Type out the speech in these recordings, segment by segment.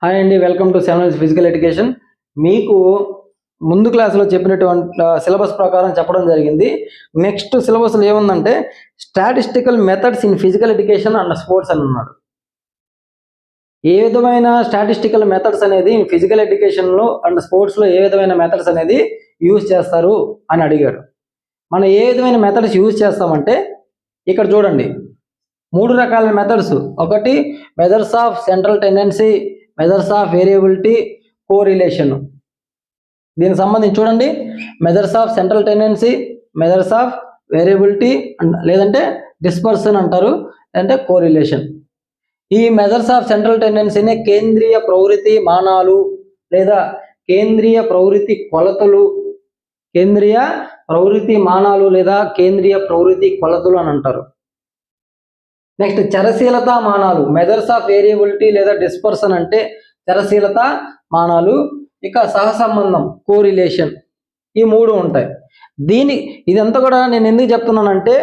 Hi అండి, welcome to 7 physical education. మీకు ముందు క్లాసులో చెప్పినటువంటి సిలబస్ ప్రకారం చెప్పడం జరిగింది. నెక్స్ట్ సిలబస్లో ఏముందంటే statistical methods in physical education and sports అని ఉన్నాడు. ఏ విధమైన స్టాటిస్టికల్ మెథడ్స్ అనేది ఫిజికల్ ఎడ్యుకేషన్లో అండ్ స్పోర్ట్స్లో ఏ విధమైన మెథడ్స్ అనేది యూజ్ చేస్తారు అని అడిగాడు. మనం ఏ విధమైన మెథడ్స్ యూజ్ చేస్తామంటే ఇక్కడ చూడండి, 3 రకాల మెథడ్స్. ఒకటి methods of central tendency, methods of variability, correlation. దీనికి సంబంధించి చూడండి, methods of central tendency, methods of variability లేదంటే డిస్పర్షన్ అంటారు, అంటే కోరిలేషన్. ఈ మెథడ్స్ ఆఫ్ సెంట్రల్ టెండెన్సీని కేంద్రీయ ప్రవృత్తి మానాలు లేదా కేంద్రీయ ప్రవృత్తి కొలతలు, కేంద్రీయ ప్రవృత్తి మానాలు లేదా కేంద్రీయ ప్రవృత్తి కొలతలు అని అంటారు. నెక్స్ట్ చరశీలత మానాలు, మెథడ్స్ ఆఫ్ వేరియబిలిటీ లేదా డిస్పర్షన్ అంటే చరశీలత మానాలు. ఇక సహసంబంధం, కోరిలేషన్. ఈ 3 ఉంటాయి. ఇదంతా కూడా నేను ఎందుకు చెప్తున్నానంటే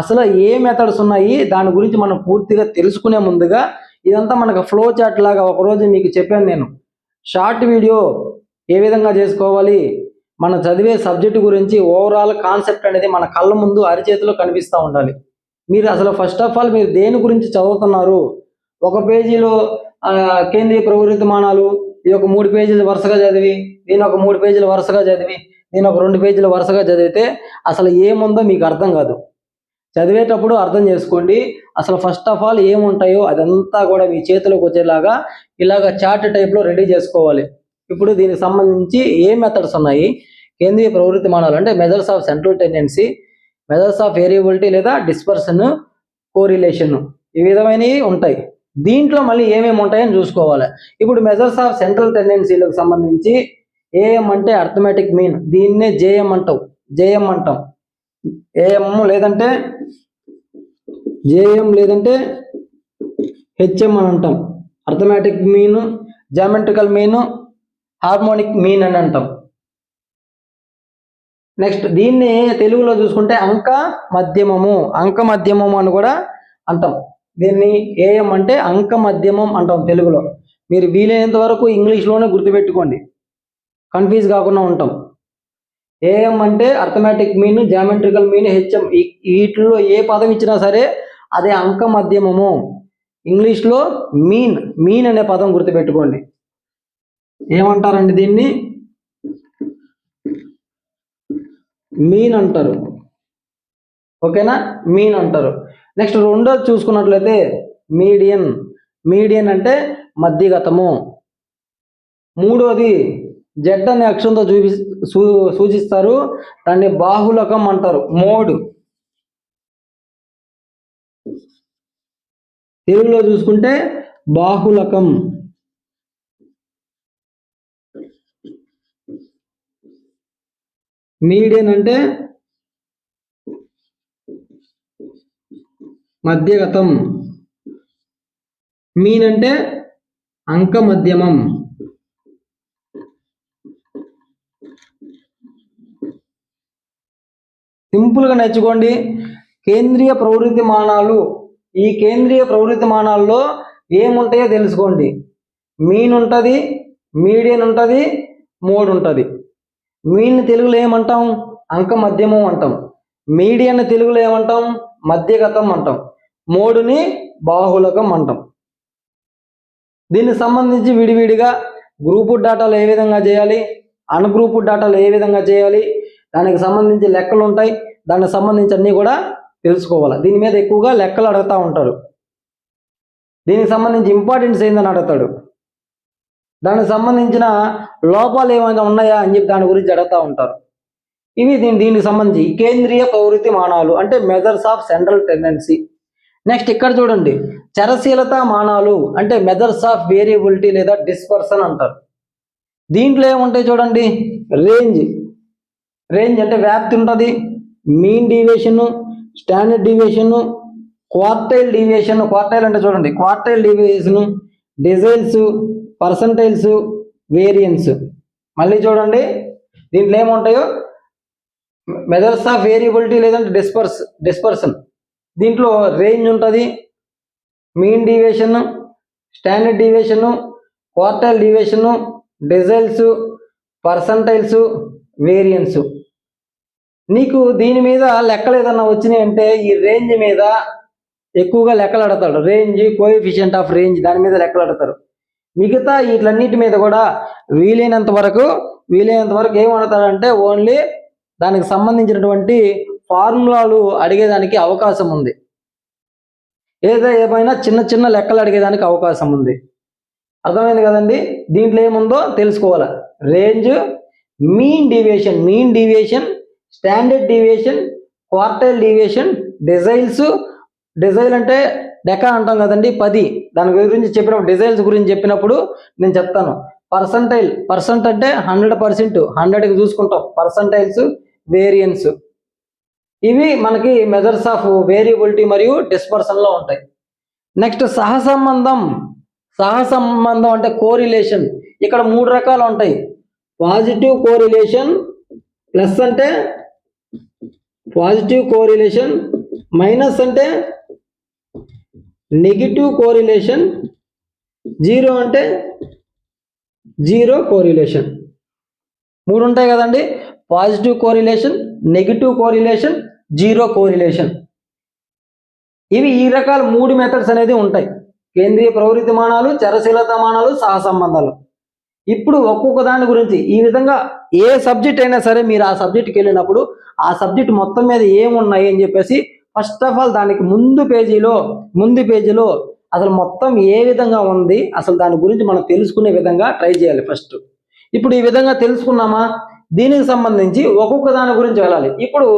అసలు ఏ మెథడ్స్ ఉన్నాయి దాని గురించి మనం పూర్తిగా తెలుసుకునే ముందుగా ఇదంతా మనకు ఫ్లో చార్ట్ లాగా ఒకరోజు మీకు చెప్పాను నేను. షార్ట్ వీడియో ఏ విధంగా చేసుకోవాలి, మన చదివే సబ్జెక్టు గురించి ఓవరాల్ కాన్సెప్ట్ అనేది మన కళ్ళ ముందు అరిచేతిలో కనిపిస్తూ ఉండాలి. మీరు అసలు ఫస్ట్ ఆఫ్ ఆల్ మీరు దేని గురించి చదువుతున్నారు? ఒక పేజీలో కేంద్రీయ ప్రవృత్తి మానాలు, ఈ ఒక 3 పేజీలు వరుసగా చదివి, దీని ఒక 3 పేజీలు వరుసగా చదివి, దీని ఒక 2 పేజీలు వరుసగా చదివితే అసలు ఏముందో మీకు అర్థం కాదు. చదివేటప్పుడు అర్థం చేసుకోండి. అసలు ఫస్ట్ ఆఫ్ ఆల్ ఏముంటాయో అదంతా కూడా మీ చేతిలోకి వచ్చేలాగా ఇలాగ చార్ట్ టైప్లో రెడీ చేసుకోవాలి. ఇప్పుడు దీనికి సంబంధించి ఏ మెథడ్స్ ఉన్నాయి? కేంద్రీయ ప్రవృత్తి మానాలు అంటే methods of central tendency, methods of variability లేదా డిస్పర్షన్, కోరిలేషన్, ఈ విధమైనవి ఉంటాయి. దీంట్లో మళ్ళీ ఏమేమి ఉంటాయని చూసుకోవాలి. ఇప్పుడు మెథడ్స్ ఆఫ్ సెంట్రల్ టెండెన్సీలకు సంబంధించి ఏఎం అంటే అర్థమెటిక్ మీన్, దీన్నే జేఎం అంటాం. ఏఎం లేదంటే జేఎం లేదంటే హెచ్ఎం అని అంటాం. Arithmetic mean, geometrical mean, harmonic mean అని అంటాం. నెక్స్ట్ దీన్ని తెలుగులో చూసుకుంటే అంక మధ్యమము అని కూడా అంటాం. దీన్ని ఏఎం అంటే అంక మధ్యమం అంటాం తెలుగులో. మీరు వీలైనంత వరకు ఇంగ్లీష్లోనే గుర్తుపెట్టుకోండి, కన్ఫ్యూజ్ కాకుండా ఉంటాం. ఏఎం అంటే arithmetic mean, geometrical mean, HM. వీటిల్లో ఏ పదం ఇచ్చినా సరే అదే అంక మధ్యమము. ఇంగ్లీష్లో మీన్ అనే పదం గుర్తుపెట్టుకోండి. ఏమంటారండి దీన్ని? మీన్ అంటారు. ఓకేనా? మీన్ అంటారు. నెక్స్ట్ రెండోది చూసుకున్నట్లయితే మీడియన్ అంటే మధ్యగతము. మూడోది జెడ్ అనే అక్షరంతో సూచిస్తారు, దాన్ని బాహుళకం అంటారు. మోడ్ తెలుగులో చూసుకుంటే బాహుళకం. మీడియన్ అంటే మధ్యగతం, మీన్ అంటే అంక మధ్యమం. సింపుల్గా నేర్చుకోండి. కేంద్రీయ ప్రవృత్తి మానాలు, ఈ కేంద్రీయ ప్రవృత్తి మానాల్లో ఏముంటాయో తెలుసుకోండి. మీన్ ఉంటుంది, మీడియన్ ఉంటుంది, మోడ్ ఉంటుంది. మీన్ తెలుగులో ఏమంటాం? అంక మధ్యమం అంటాం. మీడియన్ తెలుగులో ఏమంటాం? మధ్యగతం అంటాం. మోడుని బాహుళకం అంటాం. దీనికి సంబంధించి విడివిడిగా గ్రూప్ డాటాలు ఏ విధంగా చేయాలి, అన్గ్రూప్ డాటాలు ఏ విధంగా చేయాలి, దానికి సంబంధించి లెక్కలు ఉంటాయి. దానికి సంబంధించి అన్నీ కూడా తెలుసుకోవాలి. దీని మీద ఎక్కువగా లెక్కలు అడుగుతూ ఉంటారు. దీనికి సంబంధించి ఇంపార్టెన్స్ ఏందని అడుగుతాడు. దానికి సంబంధించిన లోపాలు ఏమైనా ఉన్నాయా అని చెప్పి దాని గురించి అడుగుతూ ఉంటారు. ఇవి దీనికి సంబంధించి కేంద్రీయ ప్రవృత్తి మానాలు అంటే methods of central tendency. Next ఇక్కడ చూడండి, చరశీలత మానాలు అంటే మెథడ్స్ ఆఫ్ వేరియబిలిటీ లేదా డిస్పర్షన్ అంటారు. దీంట్లో ఏముంటాయి చూడండి, రేంజ్ అంటే వ్యాప్తి ఉంటుంది, mean deviation, standard deviation, quartile deviation. Quartile అంటే చూడండి, quartile deviation, deciles, percentiles, variance. మళ్ళీ చూడండి దీంట్లో ఏముంటాయో, మెథడ్స్ ఆఫ్ వేరియబిలిటీ లేదంటే డిస్పర్షన్. దీంట్లో రేంజ్ ఉంటుంది, mean deviation, standard deviation, quartile deviation, deciles, percentiles, variance. నీకు దీని మీద లెక్కలు ఏదన్నా వచ్చినాయి అంటే ఈ రేంజ్ మీద ఎక్కువగా లెక్కలు అడతాడు. రేంజ్, కోఎఫిషియంట్ ఆఫ్ రేంజ్, దాని మీద లెక్కలు అడతారు. మిగతా వీటిలన్నిటి మీద కూడా వీలైనంత వరకు ఏం అడతాడంటే ఓన్లీ దానికి సంబంధించినటువంటి ఫార్ములాలు అడిగేదానికి అవకాశం ఉంది. ఏమైనా చిన్న చిన్న లెక్కలు అడిగేదానికి అవకాశం ఉంది. అర్థమైంది కదండి? దీంట్లో ఏముందో తెలుసుకోవాలి. Range, mean deviation, standard deviation, quartile deviation, decile అంటే డెకా అంటాం కదండి, 10. దాని గురించి చెప్పినప్పుడు, డెసైల్స్ గురించి చెప్పినప్పుడు నేను చెప్తాను. పర్సెంట్ అంటే 100%, 100కి చూసుకుంటాం. పర్సంటైల్స్, వేరియన్స్, ఇవి మనకి మెజర్స్ ఆఫ్ వేరియబిలిటీ మరియు డిస్పర్సన్ లో ఉంటాయి. నెక్స్ట్ సహసంబంధం అంటే కోరిలేషన్. ఇక్కడ 3 రకాలు ఉంటాయి. పాజిటివ్ కోరిలేషన్, ప్లస్ అంటే పాజిటివ్ కోరిలేషన్, మైనస్ అంటే నెగిటివ్ కోరిలేషన్, జీరో అంటే జీరో కోరిలేషన్. 3 ఉంటాయి కదండి. Positive correlation, negative correlation, zero correlation. ఈ రకాల 3 మెథడ్స్ అనేది ఉంటాయి. కేంద్రీయ ప్రవృత్తి మానాలు, చరశీలత మానాలు, సహసంబంధాలు. ఇప్పుడు ఒక్కొక్క దాని గురించి ఈ విధంగా ఏ సబ్జెక్ట్ అయినా సరే మీరు ఆ సబ్జెక్ట్కి వెళ్ళినప్పుడు ఆ సబ్జెక్ట్ మొత్తం మీద ఏమున్నాయి అని చెప్పేసి ఫస్ట్ ఆఫ్ ఆల్ దానికి ముందు పేజీలో అసలు మొత్తం ఏ విధంగా ఉంది అసలు దాని గురించి మనం తెలుసుకునే విధంగా ట్రై చేయాలి ఫస్ట్. ఇప్పుడు ఈ విధంగా తెలుసుకున్నామా, దీనికి సంబంధించి ఒక్కొక్క దాని గురించి వెళ్ళాలి. ఇప్పుడు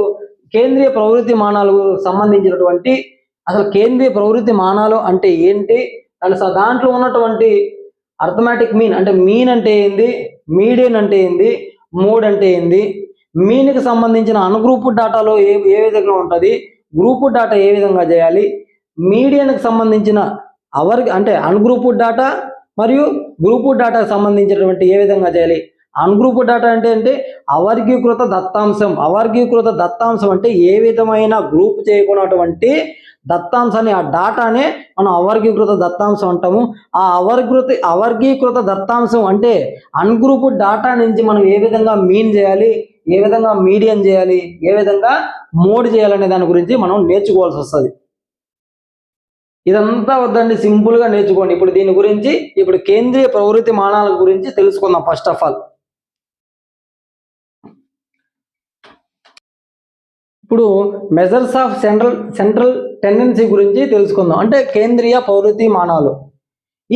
కేంద్రీయ ప్రవృత్తి మానాలకు సంబంధించినటువంటి అసలు కేంద్రీయ ప్రవృత్తి మానాలు అంటే ఏంటి, దాంట్లో ఉన్నటువంటి అర్థమెటిక్ మీన్ అంటే మీన్ అంటే ఏంది, మీడియన్ అంటే ఏంది, మోడ్ అంటే ఏంది, మీన్కి సంబంధించిన అన్గ్రూప్ డాటాలో ఏ విధంగా ఉంటుంది, గ్రూప్ డాటా ఏ విధంగా చేయాలి, మీడియన్కి సంబంధించిన అన్గ్రూప్ డాటా మరియు గ్రూప్ డాటాకు సంబంధించినటువంటి ఏ విధంగా చేయాలి. అన్గ్రూప్ డాటా అంటే అవర్గీకృత దత్తాంశం అంటే ఏ విధమైన గ్రూప్ చేయకున్నటువంటి దత్తాంశాన్ని, ఆ డాటానే మనం అవర్గీకృత దత్తాంశం అంటాము. ఆ అవర్గీకృత దత్తాంశం అంటే అన్గ్రూప్ డాటా నుంచి మనం ఏ విధంగా మీన్ చేయాలి, ఏ విధంగా మీడియన్ చేయాలి, ఏ విధంగా మోడ్ చేయాలనే దాని గురించి మనం నేర్చుకోవాల్సి వస్తుంది. ఇదంతా వద్దండి, సింపుల్గా నేర్చుకోండి. ఇప్పుడు దీని గురించి కేంద్రీయ ప్రవృత్తి మానాల గురించి తెలుసుకుందాం. ఫస్ట్ ఆఫ్ ఆల్ ఇప్పుడు మెజర్స్ ఆఫ్ సెంట్రల్ టెండెన్సీ గురించి తెలుసుకుందాం. అంటే కేంద్రీయ ప్రవృత్తి మానాలు.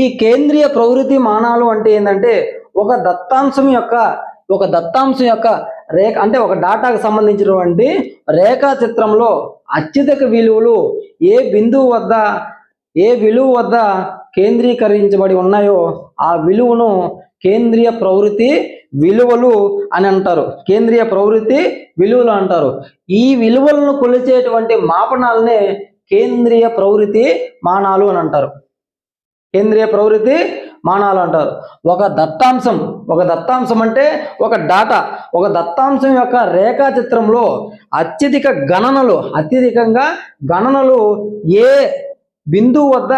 ఈ కేంద్రీయ ప్రవృత్తి మానాలు అంటే ఏంటంటే ఒక దత్తాంశం యొక్క రేఖ అంటే ఒక డాటాకు సంబంధించినటువంటి రేఖా చిత్రంలో అత్యధిక విలువలు ఏ విలువ వద్ద కేంద్రీకరించబడి ఉన్నాయో ఆ విలువను కేంద్రీయ ప్రవృత్తి విలువలు అని అంటారు. కేంద్రీయ ప్రవృత్తి విలువలు అంటారు. ఈ విలువలను కొలిచేటువంటి మాపనాలనే కేంద్రీయ ప్రవృత్తి మానాలు అని అంటారు. కేంద్రీయ ప్రవృత్తి మానాలు అంటారు. ఒక దత్తాంశం అంటే ఒక డాటా, ఒక దత్తాంశం యొక్క రేఖాచిత్రంలో అత్యధికంగా గణనలు ఏ బిందువు వద్ద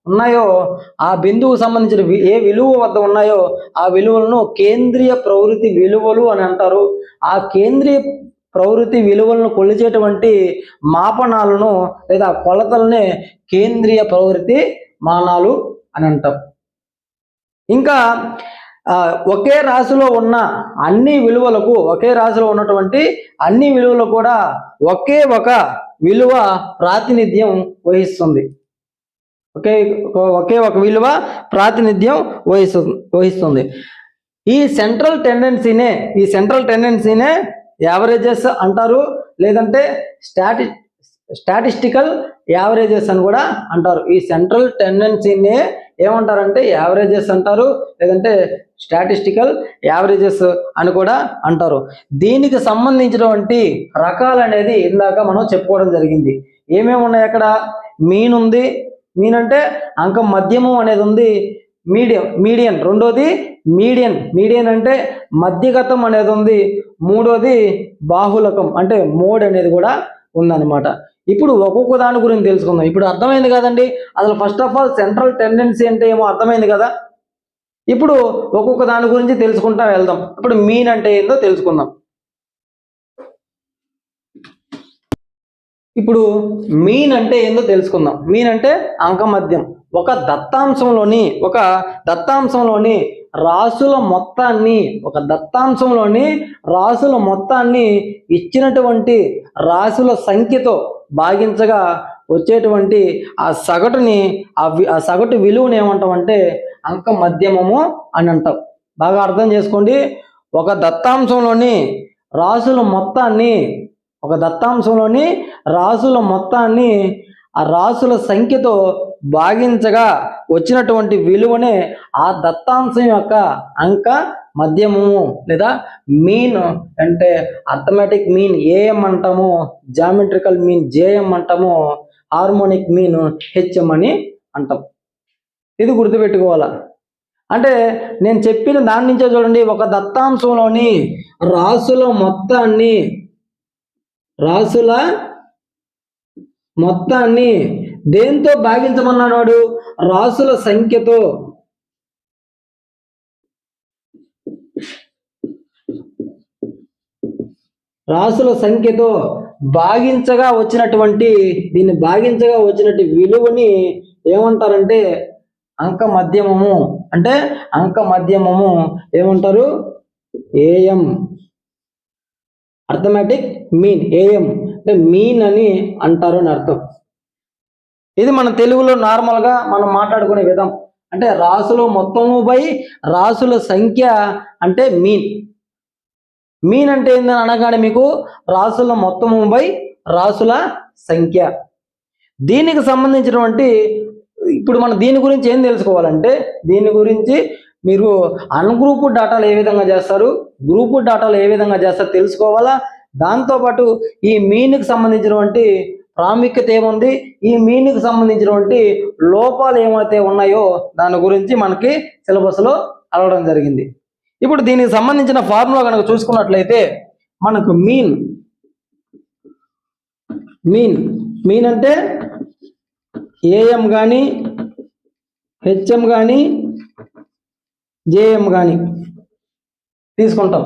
ఉన్నాయో ఆ బిందువు సంబంధించిన ఏ విలువ వద్ద ఉన్నాయో ఆ విలువలను కేంద్రీయ ప్రవృత్తి విలువలు అని అంటారు. ఆ కేంద్రీయ ప్రవృత్తి విలువలను కొలిచేటువంటి మాపనాలను లేదా కొలతలనే కేంద్రీయ ప్రవృత్తి మానాలు అని అంటాం. ఇంకా ఒకే రాశిలో ఉన్నటువంటి అన్ని విలువలకు కూడా ఒకే ఒక విలువ ప్రాతినిధ్యం వహిస్తుంది. ఒకే ఒక విలువ ప్రాతినిధ్యం వహిస్తుంది. ఈ సెంట్రల్ టెండెన్సీనే యావరేజెస్ అంటారు, లేదంటే స్టాటిస్టికల్ యావరేజెస్ అని కూడా అంటారు. ఈ సెంట్రల్ టెండెన్సీనే ఏమంటారంటే యావరేజెస్ అంటారు, లేదంటే స్టాటిస్టికల్ యావరేజెస్ అని కూడా అంటారు. దీనికి సంబంధించినటువంటి రకాలు అనేది ఇందాక మనం చెప్పుకోవడం జరిగింది. ఏమేమి ఉన్నాయి అక్కడ? మీన్ ఉంది, మీన్ అంటే అంకం మధ్యమం అనేది ఉంది. మీడియన్ రెండోది మీడియన్ అంటే మధ్యగతం అనేది ఉంది. మూడోది బాహుళకం అంటే మోడ్ అనేది కూడా ఉందన్నమాట. ఇప్పుడు ఒక్కొక్క దాని గురించి తెలుసుకుందాం. ఇప్పుడు అర్థమైంది కదండి, అసలు first of all central tendency అంటే ఏమో అర్థమైంది కదా. ఇప్పుడు ఒక్కొక్క దాని గురించి తెలుసుకుంటా వెళ్దాం. ఇప్పుడు మీన్ అంటే ఏందో తెలుసుకుందాం. ఇప్పుడు మీన్ అంటే ఏందో తెలుసుకుందాం. మీన్ అంటే అంకమద్యం. ఒక దత్తాంశంలోని రాసుల మొత్తాన్ని ఇచ్చినటువంటి రాసుల సంఖ్యతో భాగించగా వచ్చేటువంటి ఆ సగటు విలువను ఏమంటామంటే అంక మధ్యమము అని అంటాం. బాగా అర్థం చేసుకోండి. ఒక దత్తాంశంలోని రాసుల మొత్తాన్ని ఆ రాసుల సంఖ్యతో భాగించగా వచ్చినటువంటి విలువనే ఆ దత్తాంశం యొక్క అంక మధ్యమము లేదా మీన్ అంటే అర్థమెటిక్ మీన్ ఏఎం అంటాము, జామెట్రికల్ మీన్ జేఎం అంటాము, హార్మోనిక్ మీన్ హెచ్ఎం అని అంటాం. ఇది గుర్తుపెట్టుకోవాలా. అంటే నేను చెప్పిన దాని నుంచే చూడండి, ఒక దత్తాంశంలోని రాసుల మొత్తాన్ని దేంతో భాగించమన్నాడు వాడు? రాసుల సంఖ్యతో. భాగించగా వచ్చినటువంటి విలువని ఏమంటారంటే అంక మధ్యమము. అంటే అంక మధ్యమము ఏమంటారు? AM, arithmetic mean. ఏఎం అంటే మీన్ అని అంటారు అని అర్థం. ఇది మన తెలుగులో నార్మల్గా మనం మాట్లాడుకునే విధం. అంటే రాసుల మొత్తము బై రాసుల సంఖ్య అంటే మీన్. మీన్ అంటే ఏందని అనగానే మీకు రాసుల మొత్తము బై రాసుల సంఖ్య. దీనికి సంబంధించినటువంటి ఇప్పుడు మనం దీని గురించి ఏం తెలుసుకోవాలంటే, దీని గురించి మీరు అన్గ్రూప్డ్ డాటాలు ఏ విధంగా చేస్తారు, గ్రూప్డ్ డాటాలు ఏ విధంగా చేస్తారు తెలుసుకోవాలా. దాంతోపాటు ఈ మీన్కి సంబంధించినటువంటి ప్రాముఖ్యత ఏముంది, ఈ మీన్కి సంబంధించినటువంటి లోపాలు ఏమైతే ఉన్నాయో దాని గురించి మనకి సిలబస్లో అడగడం జరిగింది. ఇప్పుడు దీనికి సంబంధించిన ఫార్ములా కనుక చూసుకున్నట్లయితే మనకు మీన్ అంటే ఏఎం కానీ హెచ్ఎం కానీ జేఎం కానీ తీసుకుంటాం.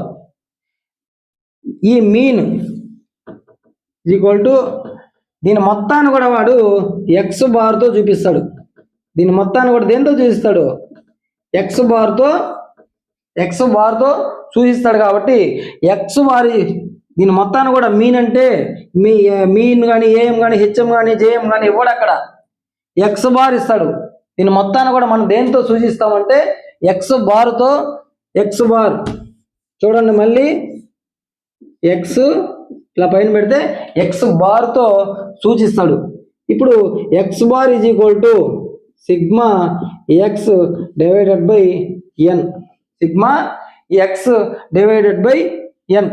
ఈ మీన్ ఈక్వల్ టు దీని మొత్తాన్ని కూడా వాడు ఎక్స్ బార్తో చూపిస్తాడు. దీని మొత్తాన్ని కూడా దేంతో చూపిస్తాడు? ఎక్స్ బార్తో సూచిస్తాడు. కాబట్టి ఎక్స్ బార్ దీని మొత్తాన్ని కూడా మీన్ అంటే మీన్ కానీ ఏఎం కానీ హెచ్ఎం కానీ జేఎం కానీ ఇవ్వడు, అక్కడ ఎక్స్ బార్ ఇస్తాడు. దీని మొత్తాన్ని కూడా మనం దేంతో సూచిస్తామంటే ఎక్స్ బార్ చూడండి, మళ్ళీ ఎక్స్ ఇలా పైన పెడితే ఎక్స్ బార్తో సూచిస్తాడు. ఇప్పుడు x bar is equal to sigma X divided by n.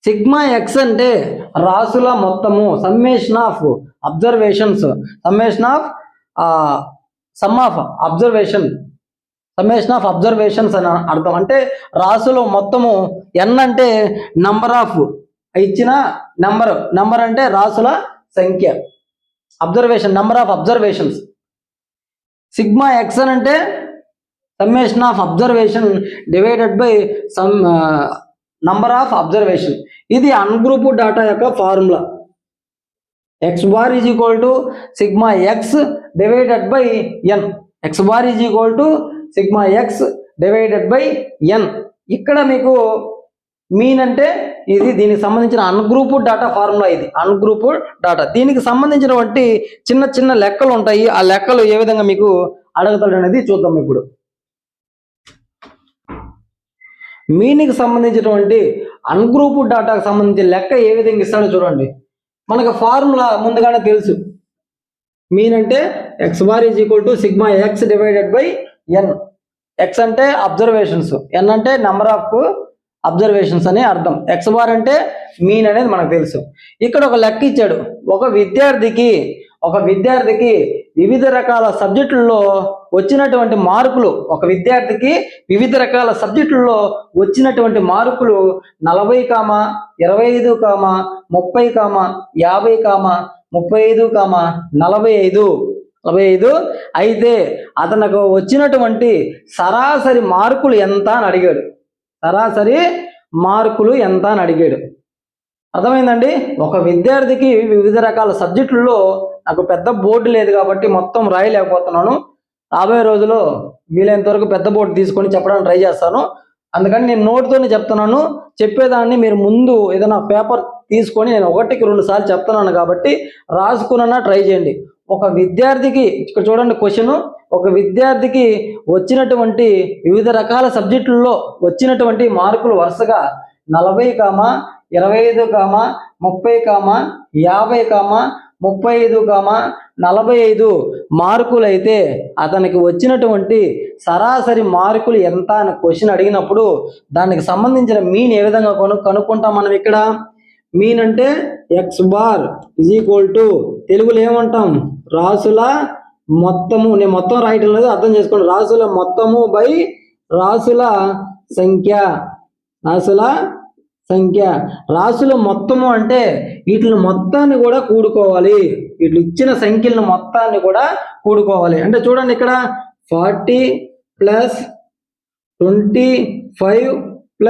Sigma x అంటే రాసుల మొత్తము, సమ్మేషన్ ఆఫ్ అబ్జర్వేషన్స్ అని అర్థం. అంటే రాసుల మొత్తము. ఎన్ అంటే నంబర్ ఆఫ్ ఇచ్చిన నంబర్ అంటే రాసుల సంఖ్య, number of observations. Sigma X అని అంటే summation of observation divided by number of observation. ఇది అన్గ్రూప్డ్ డాటా యొక్క formula. X bar is equal to sigma X divided by N. ఇక్కడ మీకు మీన్ అంటే ఇది దీనికి సంబంధించిన అన్గ్రూప్డ్ డాటా ఫార్ములా. ఇది అన్గ్రూప్డ్ డాటా. దీనికి సంబంధించినటువంటి చిన్న చిన్న లెక్కలు ఉంటాయి. ఆ లెక్కలు ఏ విధంగా మీకు అడుగుతాడు అనేది చూద్దాం. ఇప్పుడు మీన్కి సంబంధించినటువంటి అన్గ్రూప్డ్ డాటాకు సంబంధించిన లెక్క ఏ విధంగా ఇస్తాడో చూడండి. మనకు ఫార్ములా ముందుగానే తెలుసు. మీన్ అంటే x bar is equal to sigma X divided by n. X అంటే అబ్జర్వేషన్స్, ఎన్ అంటే నెంబర్ ఆఫ్ అబ్జర్వేషన్స్ అని అర్థం. ఎక్స్ బార్ అంటే మీన్ అనేది మనకు తెలుసు. ఇక్కడ ఒక లెక్క ఇచ్చాడు. ఒక విద్యార్థికి వివిధ రకాల సబ్జెక్టుల్లో వచ్చినటువంటి మార్కులు 40, 40, 25, 30, 50, 35, 45 45. అయితే అతనికి వచ్చినటువంటి సరాసరి మార్కులు ఎంత అని అడిగాడు. సరాసరి మార్కులు ఎంత అని అడిగాడు. అర్థమైందండి. ఒక విద్యార్థికి వివిధ రకాల సబ్జెక్టుల్లో నాకు పెద్ద బోర్డు లేదు కాబట్టి మొత్తం రాయలేకపోతున్నాను. రాబోయే రోజుల్లో వీలైనంత వరకు పెద్ద బోర్డు తీసుకొని చెప్పడానికి ట్రై చేస్తాను. అందుకని నేను నోట్తోనే చెప్తున్నాను. చెప్పేదాన్ని మీరు ముందు ఏదైనా పేపర్ తీసుకొని నేను 1కి 2 సార్లు చెప్తున్నాను కాబట్టి రాసుకున్నా ట్రై చేయండి. ఒక విద్యార్థికి ఇక్కడ చూడండి క్వశ్చన్, ఒక విద్యార్థికి వచ్చినటువంటి వివిధ రకాల సబ్జెక్టుల్లో వచ్చినటువంటి మార్కులు వరుసగా 40, 25, 30, 50, 35, 45 మార్కులు అయితే అతనికి వచ్చినటువంటి సరాసరి మార్కులు ఎంత అని క్వశ్చన్ అడిగినప్పుడు దానికి సంబంధించిన మీన్ ఏ విధంగా కనుక్కుంటాం మనం. ఇక్కడ మీన్ అంటే x bar is equal to తెలుగులో ఏమంటాం, రాసుల మొత్తము. నేను మొత్తం రాయటం లేదు, అర్థం చేసుకోండి. రాసుల మొత్తము బై రాసుల సంఖ్య. రాసుల సంఖ్య. రాసుల మొత్తము అంటే వీటిని మొత్తాన్ని కూడా కూడుకోవాలి. వీటిని ఇచ్చిన సంఖ్యలను మొత్తాన్ని కూడా కూడుకోవాలి. అంటే చూడండి ఇక్కడ 40 + 25 +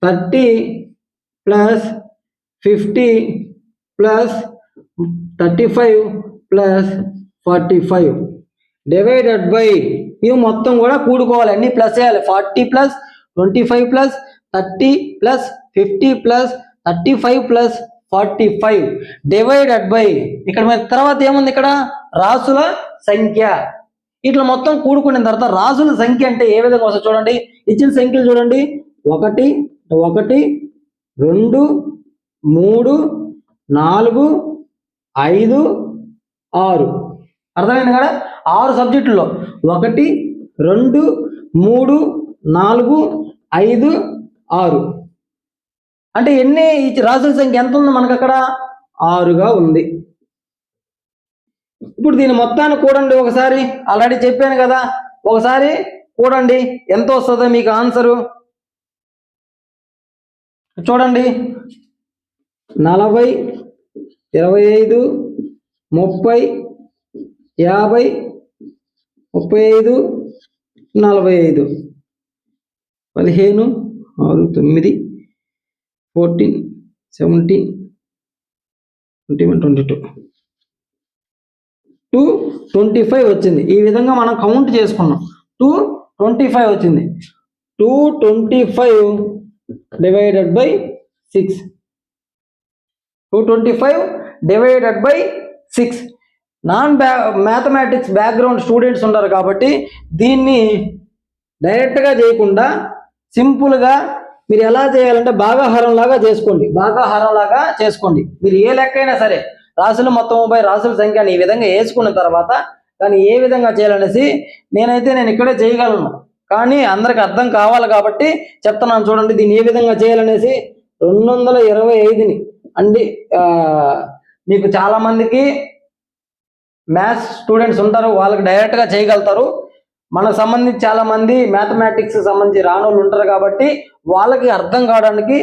30 + 50 + 35 + 45 డివైడెడ్ బై ఇవి మొత్తం కూడా కూడుకోవాలి. అన్ని ప్లస్ చేయాలి. 40 + 25 + 30 + 50 + 35 + 45 డివైడెడ్ బై ఇక్కడ మన తర్వాత ఏముంది, ఇక్కడ రాసుల సంఖ్య. ఇట్లా మొత్తం కూడుకున్న తర్వాత రాసుల సంఖ్య అంటే ఏ విధంగా వస్తుంది చూడండి. ఇచ్చిన సంఖ్యలు చూడండి, 1 1 2 3 4 5 6. అర్థమైంది కదా. 6 సబ్జెక్టుల్లో 1 2 3 4 5 6 అంటే ఎన్ని రాసుల సంఖ్య ఎంత ఉంది మనకు అక్కడ, 6గా ఉంది. ఇప్పుడు దీని మొత్తాన్ని కూడండి ఒకసారి. ఆల్రెడీ చెప్పాను కదా, ఒకసారి కూడండి ఎంత వస్తుందో మీకు ఆన్సరు. చూడండి 40 25 30 50 35 45 15 6 9 14 17 21 22 225 వచ్చింది. ఈ విధంగా మనం కౌంట్ చేసుకున్నాం. 225 వచ్చింది. 225 divided by 6. 225 divided by 6. Mathematics background students ఉంటారు కాబట్టి దీన్ని డైరెక్ట్గా చేయకుండా సింపుల్గా మీరు ఎలా చేయాలంటే భాగాహారం లాగా చేసుకోండి. భాగాహారం లాగా చేసుకోండి. మీరు ఏ లెక్క అయినా సరే రాసుల మొత్తం బై రాసుల సంఖ్యని ఈ విధంగా వేసుకున్న తర్వాత దాన్ని ఏ విధంగా చేయాలనేసి నేను ఇక్కడే చేయగలను, కానీ అందరికి అర్థం కావాలి కాబట్టి చెప్తున్నాను. చూడండి దీన్ని ఏ విధంగా చేయాలనేసి. 225ని అండి, మీకు చాలా మందికి మ్యాథ్స్ స్టూడెంట్స్ ఉంటారు, వాళ్ళకి డైరెక్ట్గా చేయగలుగుతారు. మనకు సంబంధించి చాలా మంది మ్యాథమెటిక్స్ సంబంధించి రానోళ్ళు ఉంటారు కాబట్టి వాళ్ళకి అర్థం కావడానికి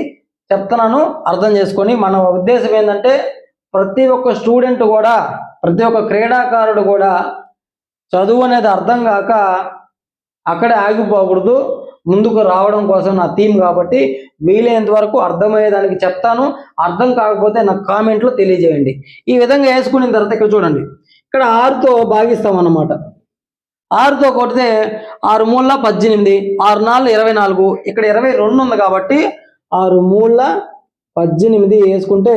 చెప్తున్నాను, అర్థం చేసుకొని. మన ఉద్దేశం ఏంటంటే ప్రతి ఒక్క స్టూడెంట్ కూడా, ప్రతి ఒక్క క్రీడాకారుడు కూడా చదువు అనేది అర్థం కాక అక్కడే ఆగిపోకూడదు, ముందుకు రావడం కోసం నా థీమ్ కాబట్టి వీలైనంత వరకు అర్థమయ్యేదానికి చెప్తాను. అర్థం కాకపోతే నాకు కామెంట్లో తెలియజేయండి. ఈ విధంగా వేసుకున్న తర్వాత ఇక్కడ చూడండి, ఇక్కడ 6తో భాగిస్తాం అన్నమాట. 6తో కొడితే 6 మూల 18, 6 4 24, ఇక్కడ 22 ఉంది కాబట్టి 6 మూల 18 వేసుకుంటే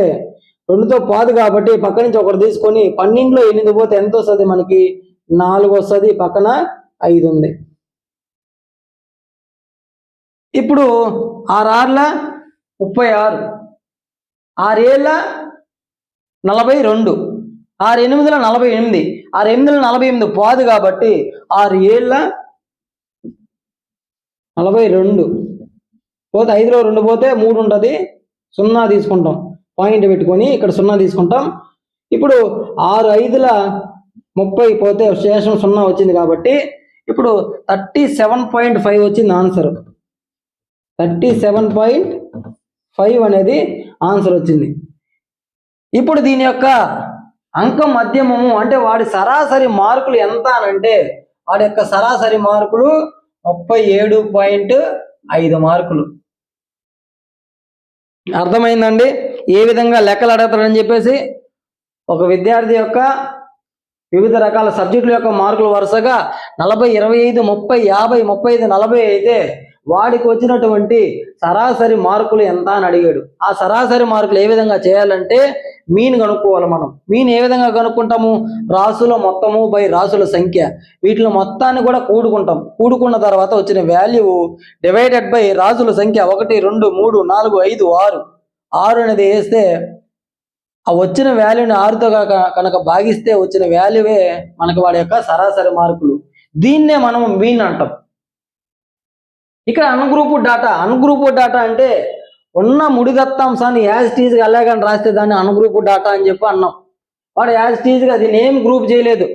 2తో పాదు కాబట్టి పక్క నుంచి ఒకటి తీసుకొని 12లో 8 పోతే ఎంత వస్తుంది మనకి, 4 వస్తుంది. పక్కన 5 ఉంది. ఇప్పుడు 6 6ల 36, 6 7ల 42, 6 8ల 48, 6 8ల 48 పాదు కాబట్టి 6 7ల 42 పోతే 5లో 2 పోతే 3 ఉంటుంది. 0 తీసుకుంటాం, పాయింట్ పెట్టుకొని ఇక్కడ 0 తీసుకుంటాం. ఇప్పుడు 6 5ల 30 పోతే శేషం 0 వచ్చింది కాబట్టి ఇప్పుడు 37.5 వచ్చింది ఆన్సర్. 37.5 అనేది ఆన్సర్ వచ్చింది. ఇప్పుడు దీని యొక్క అంక మధ్యమము అంటే వాడి సరాసరి మార్కులు ఎంత అని అంటే వాడి యొక్క సరాసరి మార్కులు 37.5 మార్కులు. అర్థమైందండి ఏ విధంగా లెక్కలు అడుగుతాడని చెప్పేసి. ఒక విద్యార్థి యొక్క వివిధ రకాల సబ్జెక్టుల యొక్క మార్కులు వరుసగా 40, 25, 30, 50, 35, 40 అయితే వాడికి వచ్చినటువంటి సరాసరి మార్కులు ఎంత అని అడిగాడు. ఆ సరాసరి మార్కులు ఏ విధంగా చేయాలంటే మీన్ కనుక్కోవాలి మనం. మీన్ ఏ విధంగా కనుక్కుంటాము? రాసుల మొత్తము బై రాసుల సంఖ్య, వీటిలో మొత్తాన్ని కూడా కూడుకుంటాం. కూడుకున్న తర్వాత వచ్చిన వాల్యూ డివైడెడ్ బై రాసుల సంఖ్య 1, 2, 3, 4, 5, 6 అనేది వేస్తే ఆ వచ్చిన వాల్యూని 6తో కనుక భాగిస్తే వచ్చిన వాల్యూవే మనకు వాడి యొక్క సరాసరి మార్కులు. దీన్నే మనం మీన్ అంటాం. ఇక్కడ అన్గ్రూప్డ్ డాటా అంటే ఉన్న ముడి దత్తాంశాన్ని యాజ్ టీజ్గా అలాగని రాస్తే దాన్ని అన్గ్రూప్డ్ డాటా అని చెప్పి అన్నాం. వాడు యాజ్ టీజ్గా దీన్ని ఏం గ్రూప్ చేయలేదు,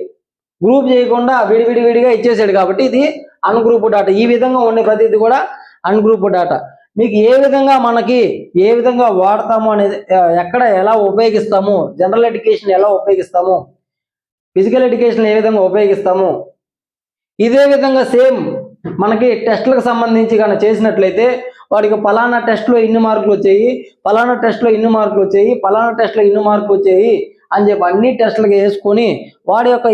గ్రూప్ చేయకుండా విడివిడిగా ఇచ్చేసాడు కాబట్టి ఇది అన్గ్రూప్డ్ డాటా. ఈ విధంగా ఉండే ప్రతిదీ కూడా అన్గ్రూప్డ్ డాటా. మీకు ఏ విధంగా వాడతాము అనేది, ఎక్కడ ఎలా ఉపయోగిస్తాము, జనరల్ ఎడ్యుకేషన్ ఎలా ఉపయోగిస్తాము, ఫిజికల్ ఎడ్యుకేషన్ ఏ విధంగా ఉపయోగిస్తాము, ఇదే విధంగా సేమ్ మనకి టెస్టులకు సంబంధించి కనుక చేసినట్లయితే వాడికి పలానా టెస్ట్లో ఇన్ని మార్కులు వచ్చాయి, పలానా టెస్ట్లో ఇన్ని మార్కులు వచ్చాయి, పలానా టెస్ట్లో ఇన్ని మార్కులు వచ్చాయి అని చెప్పి అన్ని టెస్టులకు వేసుకొని వాడి యొక్క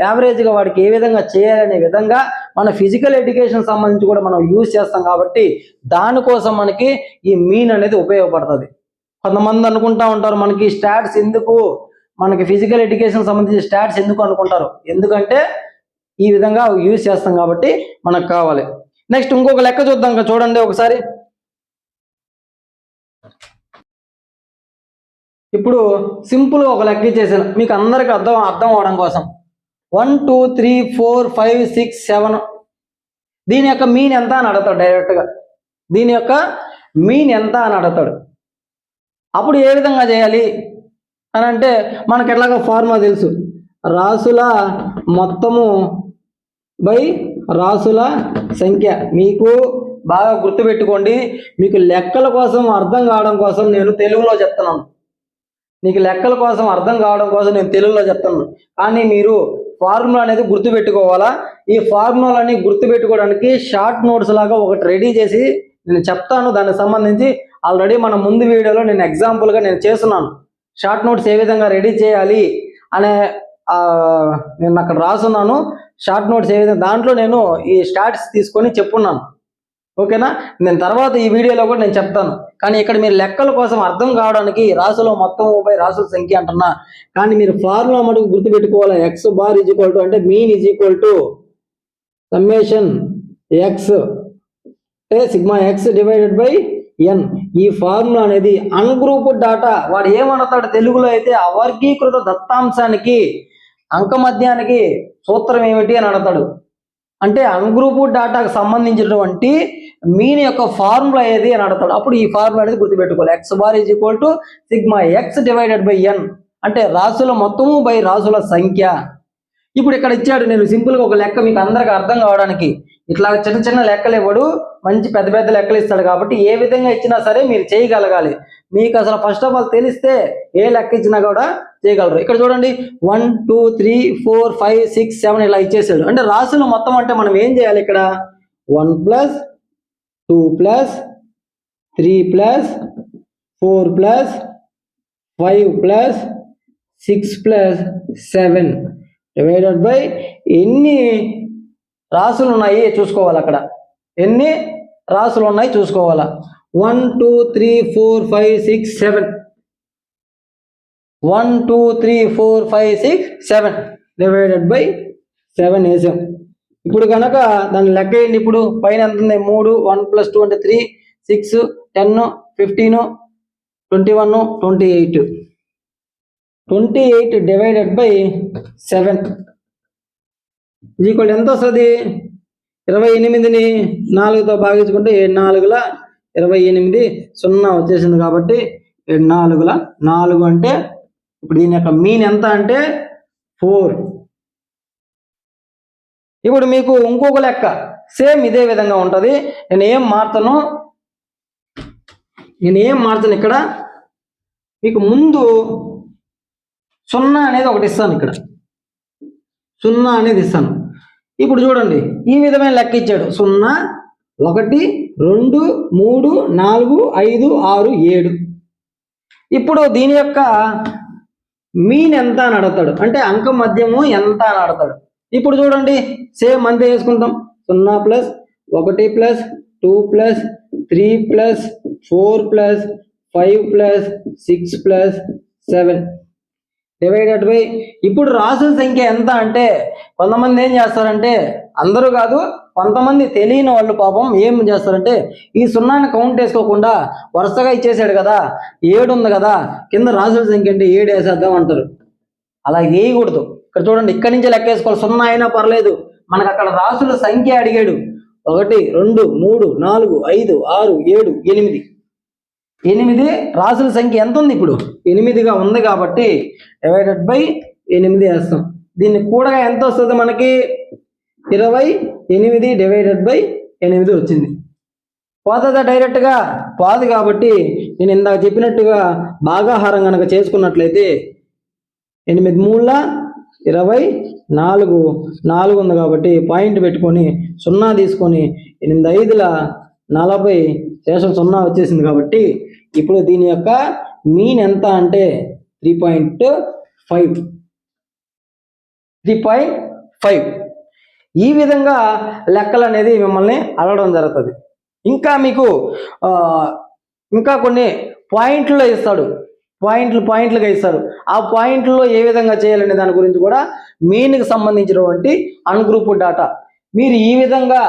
యావరేజ్గా వాడికి ఏ విధంగా చేయాలనే విధంగా మన ఫిజికల్ ఎడ్యుకేషన్ సంబంధించి కూడా మనం యూజ్ చేస్తాం. కాబట్టి దానికోసం మనకి ఈ మీన్ అనేది ఉపయోగపడుతుంది. కొంతమంది అనుకుంటా ఉంటారు మనకి స్టాట్స్ ఎందుకు, మనకి ఫిజికల్ ఎడ్యుకేషన్ సంబంధించి స్టాట్స్ ఎందుకు అనుకుంటారు. ఎందుకంటే ఈ విధంగా యూజ్ చేస్తాం కాబట్టి మనకు కావాలి. నెక్స్ట్ ఇంకొక లెక్క చూద్దాం. చూడండి ఒకసారి. ఇప్పుడు సింపుల్ ఒక లెక్క ఇచ్చేసాను మీకు అందరికి అర్థం అవడం కోసం. 1, 2, 3, 4, 5, 6, 7 దీని యొక్క మీన్ ఎంత అని అడుగుతాడు డైరెక్ట్గా. దీని యొక్క మీన్ ఎంత అని అడుగుతాడు. అప్పుడు ఏ విధంగా చేయాలి అని అంటే మనకు ఎట్లాగో ఫార్ములా తెలుసు. రాసుల మొత్తము బై రాసుల సంఖ్య. మీకు బాగా గుర్తుపెట్టుకోండి. మీకు లెక్కల కోసం అర్థం కావడం కోసం నేను తెలుగులో చెప్తున్నాను. కానీ మీరు ఫార్ములా అనేది గుర్తుపెట్టుకోవాలా. ఈ ఫార్ములాని గుర్తుపెట్టుకోవడానికి షార్ట్ నోట్స్ లాగా ఒకటి రెడీ చేసి నేను చెప్తాను. దానికి సంబంధించి ఆల్రెడీ మన ముందు వీడియోలో నేను ఎగ్జాంపుల్గా నేను చేస్తున్నాను. షార్ట్ నోట్స్ ఏ విధంగా రెడీ చేయాలి అనే నేను అక్కడ రాసున్నాను. షార్ట్ నోట్స్ ఏ విధంగా దాంట్లో నేను ఈ స్టాట్స్ తీసుకొని చెప్పున్నాను. ఓకేనా? నేను తర్వాత ఈ వీడియోలో కూడా నేను చెప్తాను. కానీ ఇక్కడ మీరు లెక్కల కోసం అర్థం కావడానికి రాసులో మొత్తం బై రాసుల సంఖ్య అంటున్నా. కానీ మీరు ఫార్ములా మటుకు గుర్తుపెట్టుకోవాలి. X bar is equal to అంటే mean is equal to summation X అంటే sigma X divided by N. ఈ ఫార్ములా అనేది అన్గ్రూప్డ్ డాటా. వాడు ఏమడతాడు తెలుగులో అయితే అవర్గీకృత దత్తాంశానికి అంకమధ్యానికి సూత్రం ఏమిటి అని అడతాడు. అంటే అన్గ్రూప్డ్ డాటాకు సంబంధించినటువంటి మీన్ యొక్క ఫార్ములా ఏది అని అడతాడు. అప్పుడు ఈ ఫార్ములా అనేది గుర్తుపెట్టుకోవాలి. X bar is equal to sigma X divided by N అంటే రాసుల మొత్తము బై రాసుల సంఖ్య. ఇప్పుడు ఇక్కడ ఇచ్చాడు. నేను సింపుల్గా ఒక లెక్క మీకు అందరికి అర్థం కావడానికి ఇట్లా చిన్న చిన్న లెక్కలు ఇవ్వడు, మంచి పెద్ద పెద్ద లెక్కలు ఇస్తాడు. కాబట్టి ఏ విధంగా ఇచ్చినా సరే మీరు చేయగలగాలి. మీకు అసలు ఫస్ట్ ఆఫ్ ఆల్ తెలిస్తే ఏ లెక్క ఇచ్చినా కూడా చేయగలరు. ఇక్కడ చూడండి 1, 2, 3, 4, 5, 6, 7 ఇలా ఇచ్చేసాడు. అంటే రాసుల మొత్తం అంటే మనం ఏం చేయాలి ఇక్కడ 1 + 2 + 3 + 4 + 5 + 6 + 7 డివైడెడ్ బై ఎన్ని రాసులు ఉన్నాయి చూసుకోవాలి. అక్కడ ఎన్ని రాసులు ఉన్నాయి చూసుకోవాలా. 1, 2, 3, 4, 5, 6, 7 1, 2, 3, 4, 5, 6, 7 డివైడెడ్ బై 7 వేసాం. ఇప్పుడు కనుక దాన్ని లెక్క వేయండి. ఇప్పుడు పైన ఎంత ఉంది 3, 1 + 2 అంటే 3, 6, 10, 15, 21, 28 డివైడెడ్ బై 7 ఈక్వల్ ఎంత వస్తుంది 28ని 4తో భాగించుకుంటే 7 4 28 0 వచ్చేసింది. కాబట్టి 7 4 4 అంటే ఇప్పుడు దీని యొక్క మీన్ ఎంత అంటే 4. ఇప్పుడు మీకు ఇంకొక లెక్క సేమ్ ఇదే విధంగా ఉంటుంది. నేను ఏం మార్చను ఇక్కడ మీకు ముందు 0 అనేది ఒకటి ఇస్తాను, ఇక్కడ 0 అనేది ఇస్తాను. ఇప్పుడు చూడండి, ఈ విధమైన లెక్క ఇచ్చాడు. 0 1 2 3 4 5 6 7. ఇప్పుడు దీని యొక్క మీన్ ఎంత అని అడుగుతాడు, అంటే అంక మధ్యము ఎంత అని అడుగుతాడు. ఇప్పుడు చూడండి, సేమ్ అంతే వేసుకుంటాం. 0 plus 1 plus 2 plus 3 plus 4 plus 5 plus 6 plus 7 divided by. ఇప్పుడు రాసుల సంఖ్య ఎంత అంటే, కొంతమంది ఏం చేస్తారంటే, అందరూ కాదు, కొంతమంది తెలియని వాళ్ళు పాపం ఏం చేస్తారంటే, ఈ 0ని కౌంట్ వేసుకోకుండా వరుసగా ఇచ్చేసాడు కదా, 7 ఉంది కదా, కింద రాసుల సంఖ్య అంటే 7 వేసేద్దాం అంటారు. అలా వేయకూడదు. ఇక్కడ చూడండి, ఇక్కడి నుంచే లెక్క వేసుకోవాలి. 0 అయినా పర్లేదు, మనకు అక్కడ రాసుల సంఖ్య అడిగాడు. 1 2 3 4 5 6 7 8. 8 రాసుల సంఖ్య ఎంత ఉంది, ఇప్పుడు 8గా ఉంది కాబట్టి డివైడెడ్ బై 8 వేస్తాం. దీన్ని కూడా ఎంత వస్తుంది మనకి, 28 డివైడెడ్ బై 8 వచ్చింది. పోతుందా డైరెక్ట్గా? పోదు. కాబట్టి నేను ఇందాక చెప్పినట్టుగా భాగాహారం కనుక చేసుకున్నట్లయితే 8 3 24 4 ఉంది కాబట్టి పాయింట్ పెట్టుకొని 0 తీసుకొని 8 5 40 శేషం 0 వచ్చేసింది. కాబట్టి ఇప్పుడు దీని యొక్క మీన్ ఎంత అంటే 3.5. ఈ విధంగా లెక్కలు అనేది మిమ్మల్ని అడగడం జరుగుతుంది. ఇంకా మీకు ఇంకా కొన్ని పాయింట్లో ఇస్తాడు, పాయింట్లుగా ఇస్తారు. ఆ పాయింట్లో ఏ విధంగా చేయాలనే దాని గురించి కూడా మీన్కి సంబంధించినటువంటి అన్గ్రూప్డ్ డాటా. మీరు ఈ విధంగా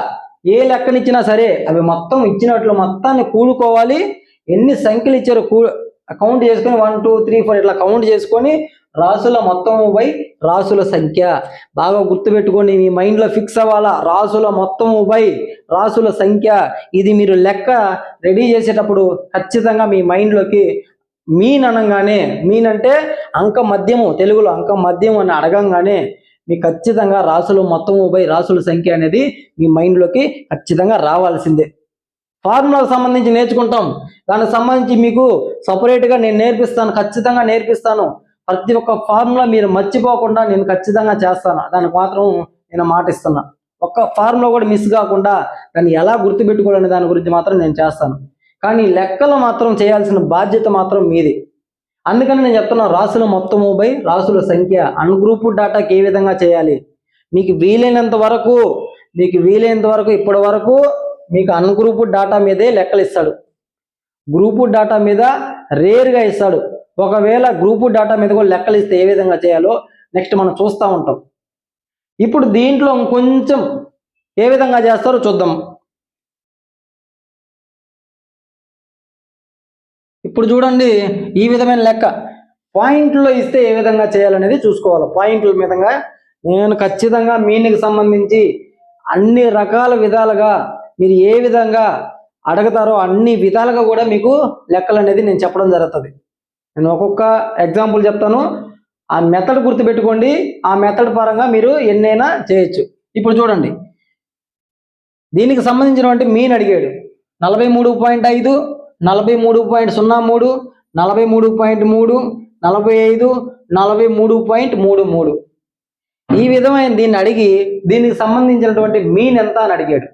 ఏ లెక్కనిచ్చినా సరే అవి మొత్తం ఇచ్చినట్లు మొత్తాన్ని కూడుకోవాలి. ఎన్ని సంఖ్యలు ఇచ్చారో కౌంట్ చేసుకొని 1 2 3 4 ఇట్లా కౌంట్ చేసుకొని రాసుల మొత్తం బై రాసుల సంఖ్య. బాగా గుర్తుపెట్టుకోండి, మీ మైండ్లో ఫిక్స్ అవ్వాలా. రాసుల మొత్తం బై రాసుల సంఖ్య. ఇది మీరు లెక్క రెడీ చేసేటప్పుడు ఖచ్చితంగా మీ మైండ్లోకి మీన్ అనగానే, మీన్ అంటే అంక మధ్యము, తెలుగులో అంక మధ్యము అని అడగంగానే మీకు ఖచ్చితంగా రాసులు మొత్తము బై రాసుల సంఖ్య అనేది మీ మైండ్లోకి ఖచ్చితంగా రావాల్సిందే. ఫార్ములాకు సంబంధించి నేర్చుకుంటాం, దానికి సంబంధించి మీకు సపరేట్గా నేను నేర్పిస్తాను, ఖచ్చితంగా నేర్పిస్తాను. ప్రతి ఒక్క ఫార్ములా మీరు మర్చిపోకుండా నేను ఖచ్చితంగా చేస్తాను. దానికి మాత్రం నేను మాట ఇస్తున్నా. ఒక్క ఫార్ములా కూడా మిస్ కాకుండా దాన్ని ఎలా గుర్తుపెట్టుకోవాలనే దాని గురించి మాత్రం నేను చేస్తాను. కానీ లెక్కలు మాత్రం చేయాల్సిన బాధ్యత మాత్రం మీది. అందుకని నేను చెప్తున్నాను, రాసుల మొత్తము బై రాసుల సంఖ్య. అన్గ్రూప్డ్ డాటాకి ఏ విధంగా చేయాలి, మీకు వీలైనంత వరకు ఇప్పటి వరకు మీకు అన్గ్రూప్డ్ డాటా మీదే లెక్కలు ఇస్తాడు. గ్రూప్డ్ డాటా మీద రేర్గా ఇస్తాడు. ఒకవేళ గ్రూప్డ్ డాటా మీద కూడా లెక్కలు ఇస్తే ఏ విధంగా చేయాలో నెక్స్ట్ మనం చూస్తూ ఉంటాం. ఇప్పుడు దీంట్లో కొంచెం ఏ విధంగా చేస్తారో చూద్దాం. ఇప్పుడు చూడండి, ఈ విధమైన లెక్క పాయింట్లో ఇస్తే ఏ విధంగా చేయాలనేది చూసుకోవాలి. పాయింట్ల మీదంగా నేను ఖచ్చితంగా మీన్కి సంబంధించి అన్ని రకాల విధాలుగా మీరు ఏ విధంగా అడుగుతారో అన్ని విధాలుగా కూడా మీకు లెక్కలు అనేది నేను చెప్పడం జరుగుతుంది. నేను ఒక్కొక్క ఎగ్జాంపుల్ చెప్తాను, ఆ మెథడ్ గుర్తుపెట్టుకోండి. ఆ మెథడ్ పరంగా మీరు ఎన్నైనా చేయొచ్చు. ఇప్పుడు చూడండి, దీనికి సంబంధించినటువంటి మీన్ అడిగాడు. 43.5, 43.03, 43.3, 45, 43.33. ఈ విధమైన దీన్ని అడిగి దీనికి సంబంధించినటువంటి మీన్ ఎంత అని అడిగాడు.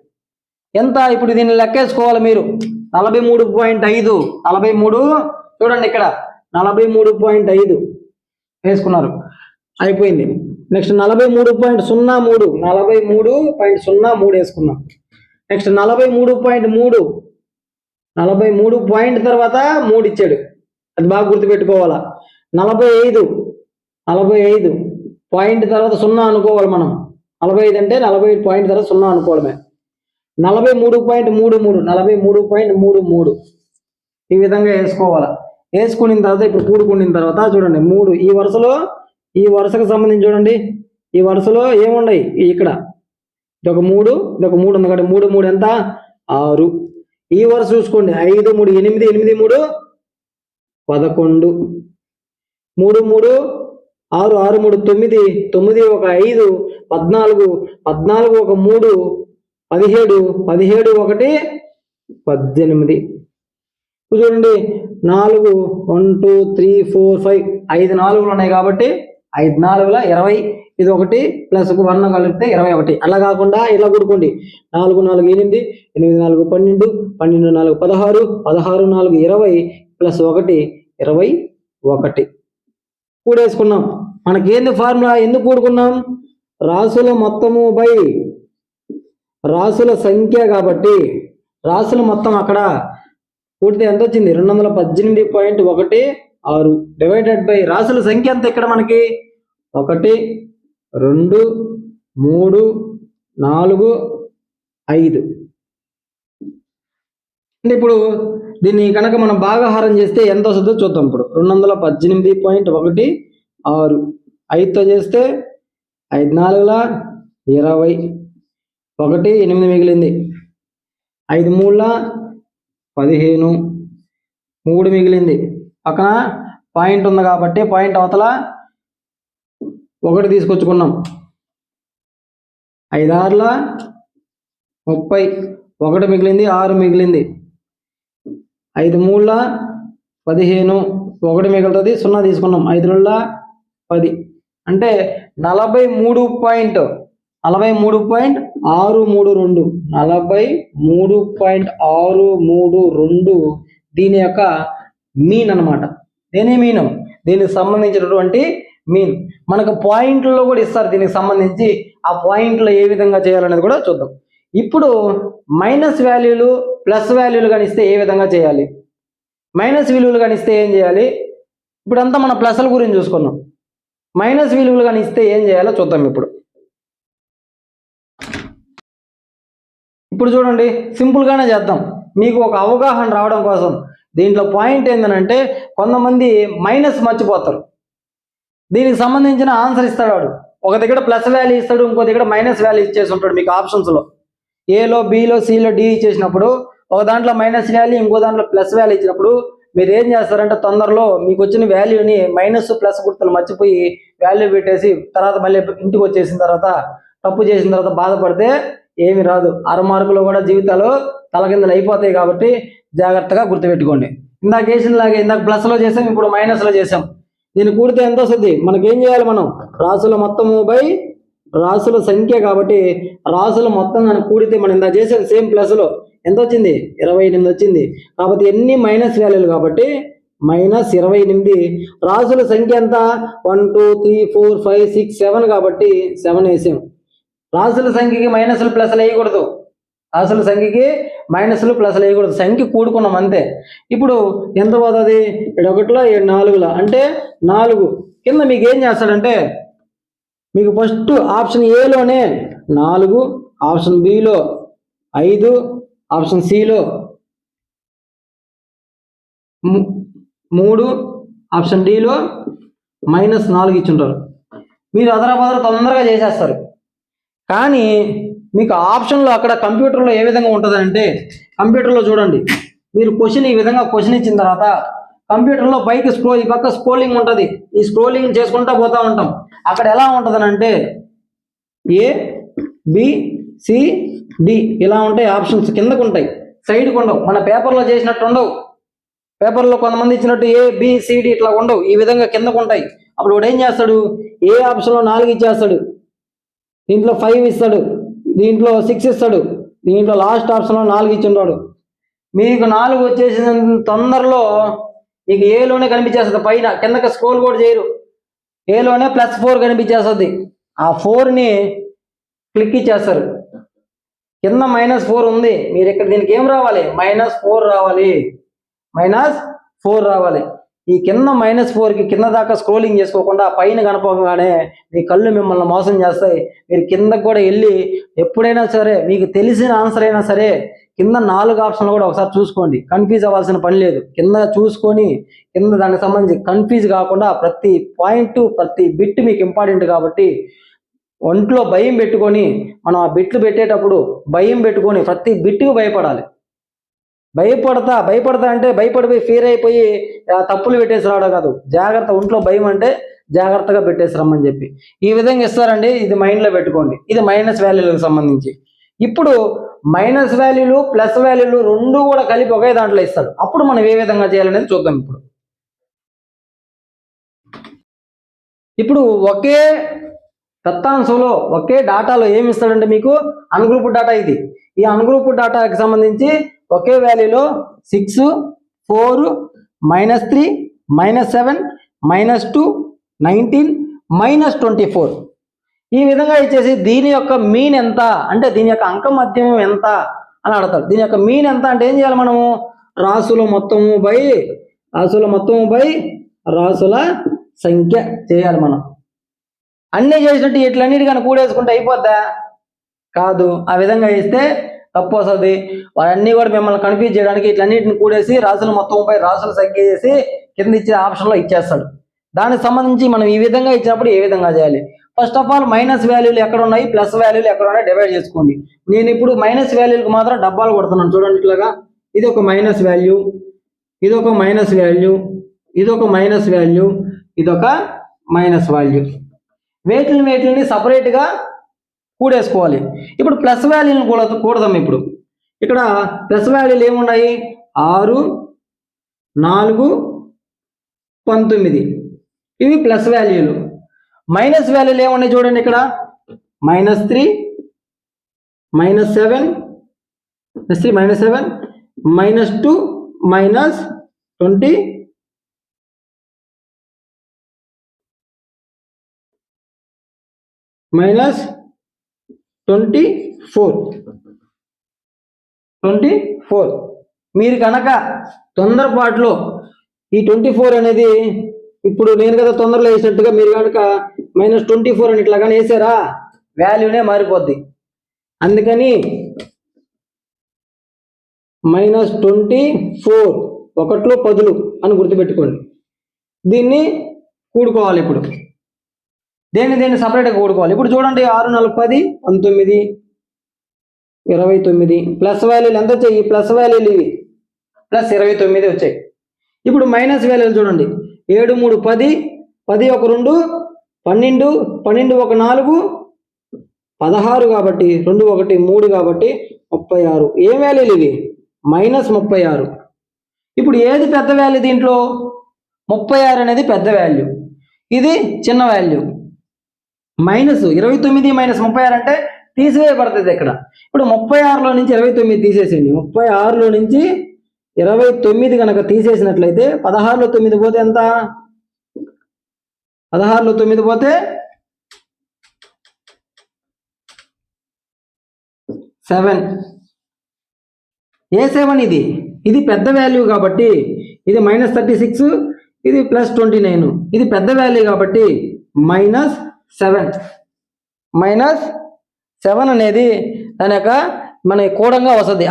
ఎంత? ఇప్పుడు దీన్ని లెక్కేసుకోవాలి మీరు. 43.5, 43 చూడండి, ఇక్కడ 43.5 వేసుకున్నారు, అయిపోయింది. నెక్స్ట్ 43.03, 43.03 వేసుకున్నాం. నెక్స్ట్ 43.3, 43 పాయింట్ తర్వాత 3 ఇచ్చాడు, అది బాగా గుర్తుపెట్టుకోవాలా. 45 పాయింట్ తర్వాత 0 అనుకోవాలి మనం. 45 అంటే 45 పాయింట్ తర్వాత 0 అనుకోవడమే. 43.33 ఈ విధంగా వేసుకోవాలా. వేసుకున్న తర్వాత ఇప్పుడు కూడుకున్న తర్వాత చూడండి, 3 ఈ వరుసకు సంబంధించి చూడండి, ఈ వరుసలో ఏమున్నాయి, ఇక్కడ ఇదొక 3 ఉంది కాబట్టి 3 3 ఎంత? 6. ఈ వరుస చూసుకోండి, 5 3 8, 8 3 11, 3 3 6 6 3 9, 9 1 5 14, 14 1 3 17, 17 1 18. చూడండి, 4 1 2 3 4 5 5 నాలుగులు ఉన్నాయి కాబట్టి 5 నాలుగుల 20, ఇది 1 ప్లస్ 1 కలిపితే 21. అలా కాకుండా ఇలా కూడుకోండి. 4 4 8, 8 4 12, 12 4 16, 16 4 20 ప్లస్ 1 21. కూడేసుకున్నాం. మనకి ఏంది ఫార్ములా? ఎందుకు కూడుకున్నాం? రాసుల మొత్తము బై రాసుల సంఖ్య కాబట్టి రాసుల మొత్తం అక్కడ కూడితే ఎంత వచ్చింది? 218.16 డివైడెడ్ బై రాసుల సంఖ్య ఎంత ఇక్కడ మనకి? 1 2 3 4 5. ఇప్పుడు దీన్ని కనుక మనం భాగాహారం చేస్తే ఎంత వస్తుందో చూద్దాం. ఇప్పుడు 218.16 5తో చేస్తే 5 4 20, 1 8 మిగిలింది, 5 3 15, 3 మిగిలింది. పక్కన పాయింట్ ఉంది కాబట్టి పాయింట్ అవతల 1 తీసుకొచ్చుకున్నాం. 5 6 30, 1 మిగిలింది, 6 మిగిలింది. 5 3 15, 1 మిగులుతుంది, 0 తీసుకున్నాం. 5 2 10 అంటే 43.632 43.632 దీని యొక్క మీన్ అన్నమాట. దేని మీన్? దీనికి సంబంధించినటువంటి మీన్. మనకు పాయింట్లలో కూడా ఇస్తారు దీనికి సంబంధించి. ఆ పాయింట్లో ఏ విధంగా చేయాలనేది కూడా చూద్దాం. ఇప్పుడు మైనస్ వాల్యూలు ప్లస్ వాల్యూలు కనిస్తే ఏ విధంగా చేయాలి? మైనస్ విలువలు కనిస్తే ఏం చేయాలి? ఇప్పుడంతా మన ప్లస్ల గురించి చూసుకున్నాం. మైనస్ విలువలు కనిస్తే ఏం చేయాలో చూద్దాం. ఇప్పుడు చూడండి, సింపుల్గానే చేద్దాం మీకు ఒక అవగాహన రావడం కోసం. దీంట్లో పాయింట్ ఏంటంటే కొంతమంది మైనస్ మర్చిపోతారు. దీనికి సంబంధించిన ఆన్సర్ ఇస్తాడు వాడు. ఒక దగ్గర ప్లస్ వాల్యూ ఇస్తాడు, ఇంకో దగ్గర మైనస్ వాల్యూ ఇచ్చేసి ఉంటాడు. మీకు ఆప్షన్స్లో ఏలో బిలో సిలో డి ఇచ్చేసినప్పుడు ఒక దాంట్లో మైనస్ వాల్యూ, ఇంకో దాంట్లో ప్లస్ వాల్యూ ఇచ్చినప్పుడు మీరు ఏం చేస్తారంటే తొందరలో మీకు వచ్చిన వాల్యూని మైనస్ ప్లస్ గుర్తులు మర్చిపోయి వాల్యూ పెట్టేసి తర్వాత మళ్ళీ ఇంటికి వచ్చేసిన తర్వాత తప్పు చేసిన తర్వాత బాధపడితే ఏమి రాదు. 6 మార్కులు కూడా జీవితాలు తలకిందలు అయిపోతాయి. కాబట్టి జాగ్రత్తగా గుర్తుపెట్టుకోండి. ఇందాక వేసినలాగే ఇందాక ప్లస్లో చేసాం, ఇప్పుడు మైనస్లో చేసాం. దీన్ని కూడితే ఎంత వస్తుంది? మనకేం చేయాలి? మనం రాసుల మొత్తము బై రాసుల సంఖ్య కాబట్టి రాసుల మొత్తం కనుక కూడితే మనం ఇందాక చేసాం సేమ్ ప్లస్లో ఎంత వచ్చింది? 28 వచ్చింది. కాబట్టి ఎన్ని మైనస్ వాల్యూలు కాబట్టి -28. రాసుల సంఖ్య ఎంత? 1 2 3 4 5 6 7 కాబట్టి 7 వేసాం. రాసుల సంఖ్యకి మైనస్లు ప్లస్లు వేయకూడదు. రాసుల సంఖ్యకి మైనస్లు ప్లస్లు వేయకూడదు. సంఖ్య కూడుకున్నాం అంతే. ఇప్పుడు ఎంత పోతుంది? 7 1 7 4 అంటే 4. కింద మీకు ఏం చేస్తాడంటే మీకు ఫస్ట్ ఆప్షన్ ఏలోనే 4, ఆప్షన్ బిలో 5, ఆప్షన్ సిలో 3, ఆప్షన్ డిలో -4 ఇచ్చుంటారు. మీరు అదరాబదర తొందరగా చేసేస్తారు. కానీ మీకు ఆప్షన్లో అక్కడ కంప్యూటర్లో ఏ విధంగా ఉంటుందంటే కంప్యూటర్లో చూడండి, మీరు క్వశ్చన్ ఈ విధంగా క్వశ్చన్ ఇచ్చిన తర్వాత కంప్యూటర్లో పైకి ఈ పక్క స్క్రోలింగ్ ఉంటుంది. ఈ స్క్రోలింగ్ చేసుకుంటూ పోతూ ఉంటాం. అక్కడ ఎలా ఉంటుందని అంటే ఏ బి సి డి ఇలా ఉంటాయి ఆప్షన్స్. కిందకు ఉంటాయి, సైడ్కి ఉండవు. మన పేపర్లో చేసినట్టు ఉండవు. పేపర్లో కొంతమంది ఇచ్చినట్టు ఏ బి సి డి ఇట్లా ఉండవు. ఈ విధంగా కిందకు ఉంటాయి. అప్పుడు వాడు ఏం చేస్తాడు? ఏ ఆప్షన్లో 4 ఇచ్చేస్తాడు, దీంట్లో 5 ఇస్తాడు, దీంట్లో 6 ఇస్తాడు, దీంట్లో లాస్ట్ ఆప్షన్లో 4 ఇచ్చింటాడు. మీకు 4 వచ్చేసిన తొందరలో మీకు ఏలోనే కనిపించేస్తుంది. పైన కిందకి స్క్రోల్ కూడా చేయరు. ఏలోనే +4 కనిపించేస్తుంది. ఆ 4ని క్లిక్ ఇచ్చేస్తారు. కింద -4 ఉంది. మీరు ఇక్కడ దీనికి ఏం రావాలి? -4 రావాలి. -4 రావాలి. ఈ కింద -4కి కింద దాకా స్క్రోలింగ్ చేసుకోకుండా పైన కనపడగానే మీ కళ్ళు మిమ్మల్ని మోసం చేస్తాయి. మీరు కిందకు కూడా వెళ్ళి ఎప్పుడైనా సరే మీకు తెలిసిన ఆన్సర్ అయినా సరే కింద 4 ఆప్షన్లు కూడా ఒకసారి చూసుకోండి. కన్ఫ్యూజ్ అవ్వాల్సిన పని లేదు. కింద చూసుకొని కింద దానికి సంబంధించి కన్ఫ్యూజ్ కాకుండా ప్రతి పాయింట్ ప్రతి బిట్ మీకు ఇంపార్టెంట్ కాబట్టి ఒంట్లో భయం పెట్టుకొని మనం ఆ బిట్లు పెట్టేటప్పుడు భయం పెట్టుకొని ప్రతి బిట్టుకు భయపడాలి. భయపడతా అంటే భయపడిపోయి ఫీర్ అయిపోయి తప్పులు పెట్టేసి రావడం కాదు. జాగ్రత్త. ఒంట్లో భయం అంటే జాగ్రత్తగా పెట్టేసి రమ్మని చెప్పి ఈ విధంగా ఇస్తారండి. ఇది మైండ్లో పెట్టుకోండి. ఇది మైనస్ వాల్యూలకు సంబంధించి. ఇప్పుడు మైనస్ వాల్యూలు ప్లస్ వాల్యూలు రెండు కూడా కలిపి ఒకే దాంట్లో ఇస్తాడు. అప్పుడు మనం ఏ విధంగా చేయాలనేది చూద్దాం. ఇప్పుడు ఇప్పుడు ఒకే దత్తాంశంలో ఒకే డాటాలో ఏమి ఇస్తాడంటే మీకు అన్గ్రూప్ డాటా ఇది. ఈ అన్గ్రూప్ డాటాకి సంబంధించి ఒకే వాల్యూలో 6, 4, -3, -7, -2, 19, -24 ఈ విధంగా ఇచ్చేసి దీని యొక్క మీన్ ఎంత అంటే దీని యొక్క అంక మధ్యమం ఎంత అని అడతారు. దీని యొక్క మీన్ ఎంత అంటే ఏం చేయాలి మనము రాసుల మొత్తము బై రాసుల సంఖ్య చేయాలి మనం. అన్నీ చేసినట్టు ఇట్లన్నిటి కానీ కూడేసుకుంటే అయిపోద్దా? కాదు. ఆ విధంగా వేస్తే తప్పు వస్తుంది. అవన్నీ కూడా మిమ్మల్ని కన్ఫ్యూజ్ చేయడానికి ఇట్లన్నిటిని కూడేసి రాసుల మొత్తంపై రాసుల సంఖ్య చేసి కింద ఇచ్చే ఆప్షన్లో ఇచ్చేస్తాడు. దానికి సంబంధించి మనం ఈ విధంగా ఇచ్చినప్పుడు ఏ విధంగా చేయాలి? ఫస్ట్ ఆఫ్ ఆల్ మైనస్ వాల్యూలు ఎక్కడ ఉన్నాయి, ప్లస్ వాల్యూలు ఎక్కడ ఉన్నాయి డివైడ్ చేసుకోండి. నేను ఇప్పుడు మైనస్ వాల్యూలకు మాత్రం డబ్బాలు కొడుతున్నాను చూడండి. ఇట్లాగా ఇది ఒక మైనస్ వాల్యూ, ఇది ఒక మైనస్ వాల్యూ, ఇది ఒక మైనస్ వాల్యూ, ఇది ఒక మైనస్ వాల్యూ. వేటిని సపరేట్గా కూడేసుకోవాలి. ఇప్పుడు ప్లస్ వాల్యూని కూడదాం. ఇప్పుడు ఇక్కడ ప్లస్ వాల్యూలు ఏమున్నాయి? 6, 4, 19 ఇవి ప్లస్ వాల్యూలు. మైనస్ వాల్యూలు ఏమున్నాయి చూడండి. ఇక్కడ -3, -7, -2, -20, -24. మీరు కనుక తొందరపాటులో ఈ 24 అనేది ఇప్పుడు నేను కదా తొందరలో వేసినట్టుగా మీరు కనుక -24 అని ఇట్లా కానీ వేసారా వాల్యూనే మారిపోద్ది. అందుకని -24 ఒకట్లో 10 అని గుర్తుపెట్టుకోండి. దీన్ని కూడుకోవాలి. ఇప్పుడు దేన్ని సపరేట్గా కూడుకోవాలి. ఇప్పుడు చూడండి 6, 4, 10, 19, 29 ప్లస్ వాల్యూలు ఎంత వచ్చాయి? ఈ ప్లస్ వాల్యూలు ఇవి +29 వచ్చాయి. ఇప్పుడు మైనస్ వాల్యూలు చూడండి 7, 3, 10, 10, 1, 2, 12, 12, 1, 4, 16 కాబట్టి 2, 1, 3 కాబట్టి 36. ఏం వాల్యూలు ఇవి? -36. ఇప్పుడు ఏది పెద్ద వాల్యూ దీంట్లో? 36 అనేది పెద్ద వాల్యూ, ఇది చిన్న వాల్యూ. -29 -36 అంటే తీసివేయబడుతుంది ఇక్కడ. ఇప్పుడు 36లో నుంచి 29 తీసేసేయండి. 36లో నుంచి 29 కనుక తీసేసినట్లయితే 16లో 9 పోతే ఎంత? 16లో 9 పోతే 7. ఏ 7 ఇది? ఇది పెద్ద వాల్యూ కాబట్టి ఇది -36, ఇది +29. ఇది పెద్ద వాల్యూ కాబట్టి -7 అనేది దాని యొక్క మన కూడంగా వస్తుంది.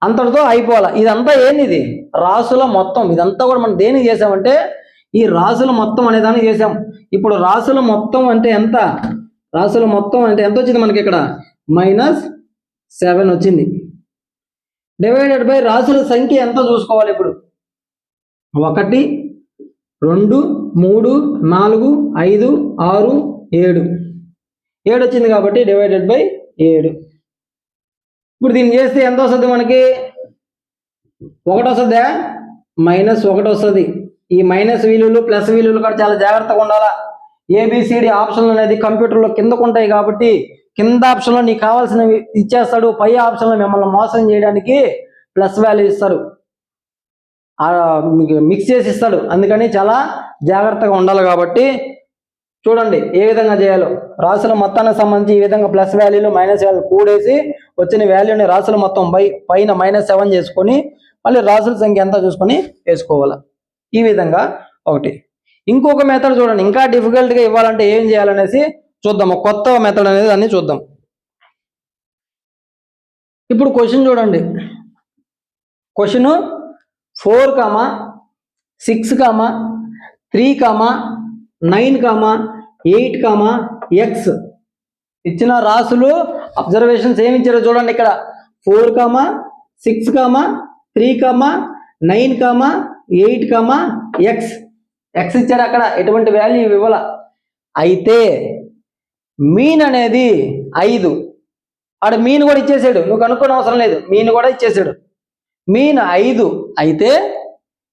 అంతటితో అయిపోవాలా. ఇదంతా ఏంది? ఇది రాసుల మొత్తం. ఇదంతా కూడా మనం దేనికి చేసామంటే ఈ రాసుల మొత్తం అనే దానికి చేసాం. ఇప్పుడు రాసుల మొత్తం అంటే ఎంత? రాసుల మొత్తం అంటే ఎంత వచ్చింది మనకి? ఇక్కడ -7 వచ్చింది. డివైడెడ్ బై రాసుల సంఖ్య ఎంత చూసుకోవాలి. ఇప్పుడు 1, 2, 3, 4, 5, 6, 7 వచ్చింది కాబట్టి డివైడెడ్ బై 7. ఇప్పుడు దీన్ని చేస్తే ఎంత వస్తుంది మనకి? 1 వస్తుందా? -1 వస్తుంది. ఈ మైనస్ విలువలు ప్లస్ విలువలు కూడా చాలా జాగ్రత్తగా ఉండాలా. ABCD ఆప్షన్లు అనేది కంప్యూటర్లో కిందకు ఉంటాయి కాబట్టి కింద ఆప్షన్లో నీకు కావాల్సినవి ఇచ్చేస్తాడు. పై ఆప్షన్లో మిమ్మల్ని మోసం చేయడానికి ప్లస్ వాల్యూ ఇస్తాడు, మిక్స్ చేసి ఇస్తాడు. అందుకని చాలా జాగ్రత్తగా ఉండాలి. కాబట్టి చూడండి ఏ విధంగా చేయాలో. రాసుల మొత్తానికి సంబంధించి ఈ విధంగా ప్లస్ వాల్యూలు మైనస్ వాల్యూ కూడేసి వచ్చిన వాల్యూని రాసుల మొత్తం పైన -7 చేసుకొని మళ్ళీ రాసుల సంఖ్య ఎంత చూసుకొని వేసుకోవాలి. ఈ విధంగా ఒకటి. ఇంకొక మెథడ్ చూడండి, ఇంకా డిఫికల్ట్గా ఇవ్వాలంటే ఏం చేయాలనేసి చూద్దాం. ఒక కొత్త మెథడ్ అనేది దాన్ని చూద్దాం. ఇప్పుడు క్వశ్చన్ చూడండి. క్వశ్చన్ 4, 6, 3, 9, 8, x ఇచ్చిన రాసులు అబ్జర్వేషన్స్ ఏమి ఇచ్చారో చూడండి. ఇక్కడ 4, 6, 3, 9, 8, x ఇచ్చాడు. అక్కడ ఎటువంటి వాల్యూ ఇవ్వాల. అయితే మీన్ అనేది 5. ఆడ మీన్ కూడా ఇచ్చేసాడు, నువ్వు కనుక్కోని అవసరం లేదు. మీన్ కూడా ఇచ్చేసాడు. మీన్ 5 అయితే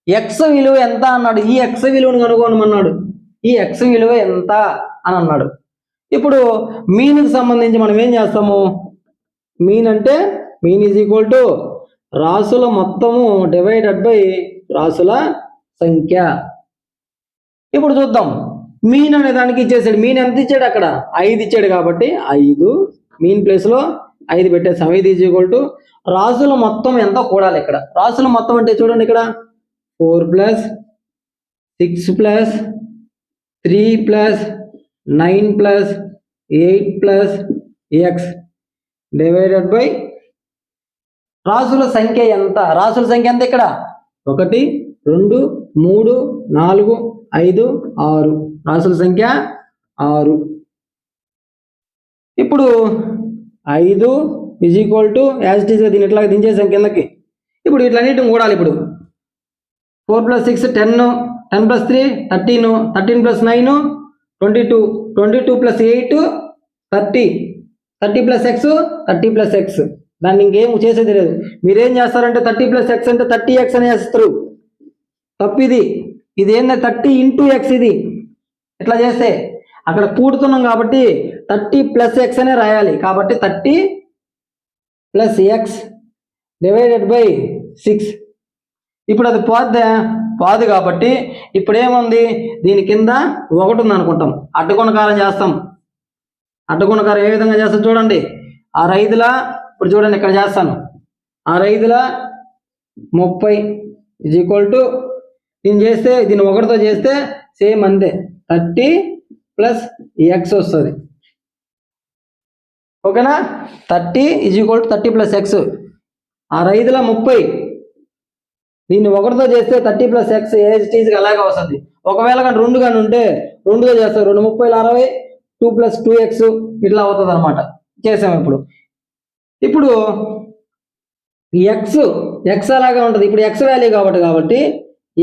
ఎక్స్ విలువ ఎంత అన్నాడు. ఈ ఎక్స్ విలువను కనుగొనమన్నాడు. ఈ ఎక్స్ విలువ ఎంత అని అన్నాడు. ఇప్పుడు మీన్కి సంబంధించి మనం ఏం చేస్తాము? మీన్ అంటే మీన్ ఈజ్ ఈక్వల్ టు రాసుల మొత్తము డివైడెడ్ బై రాసుల సంఖ్య. ఇప్పుడు చూద్దాం. మీన్ అనే దానికి ఇచ్చేసాడు. మీన్ ఎంత ఇచ్చాడు? అక్కడ 5 ఇచ్చాడు కాబట్టి 5 మీన్ ప్లేస్లో 5 పెట్టేసాం. 5 ఈజ్ ఈక్వల్ టు రాసుల మొత్తం ఎంత కూడాలి. ఇక్కడ రాసుల మొత్తం అంటే చూడండి, ఇక్కడ 4 + 6 + 3 + 9 + 8 + x డివైడెడ్ బై రాసుల సంఖ్య ఎంత? రాసుల సంఖ్య ఎంత? ఇక్కడ 1 2 3 4 5 6 రాసుల సంఖ్య 6. ఇప్పుడు 5 is equal to as it is దీన్ని ఇట్లా దించేసాం కిందకి. ఇప్పుడు ఇట్లన్నిటిని కూడాలి. ఇప్పుడు 4 + 6 10, 10 + 3 13, 13 + 9 22, 22 + 8 30, 30 + x 30 + x. దాన్ని ఇంకేం చేసేది లేదు. మీరేం చేస్తారంటే 30 + x అంటే 30x అని వేస్తారు. తప్పిది. ఇది ఏంటంటే 30 × x. ఇది ఇట్లా చేస్తే అక్కడ కూడుతున్నాం కాబట్టి 30 + x అనే రాయాలి. కాబట్టి 30 + x డివైడెడ్ బై 6. ఇప్పుడు అది పాదు కాబట్టి ఇప్పుడు ఏముంది? దీని కింద 1 ఉంది అనుకుంటాం. అడ్డగుణకారం చేస్తాం. అడ్డగుణకారం ఏ విధంగా చేస్తాం చూడండి. 6 ఇప్పుడు చూడండి ఇక్కడ చేస్తాను. 6 30 ఈజ్ ఈక్వల్ టు దీన్ని చేస్తే దీన్ని 1తో చేస్తే సేమ్ అంతే 30 + x వస్తుంది. ఓకేనా? 30 ఈజ్ ఈక్వల్ టు 30 + x. 6 30 దీన్ని 1తో చేస్తే 30 + x ఏజ్గా అలాగే వస్తుంది. ఒకవేళ కానీ 2 కానీ ఉంటే 2తో చేస్తారు. 2 30 60 2 + 2x ఇట్లా అవుతుంది అనమాట. చేసాము. ఇప్పుడు ఎక్స్ అలాగే ఉంటుంది. ఇప్పుడు ఎక్స్ వాల్యూ కాబట్టి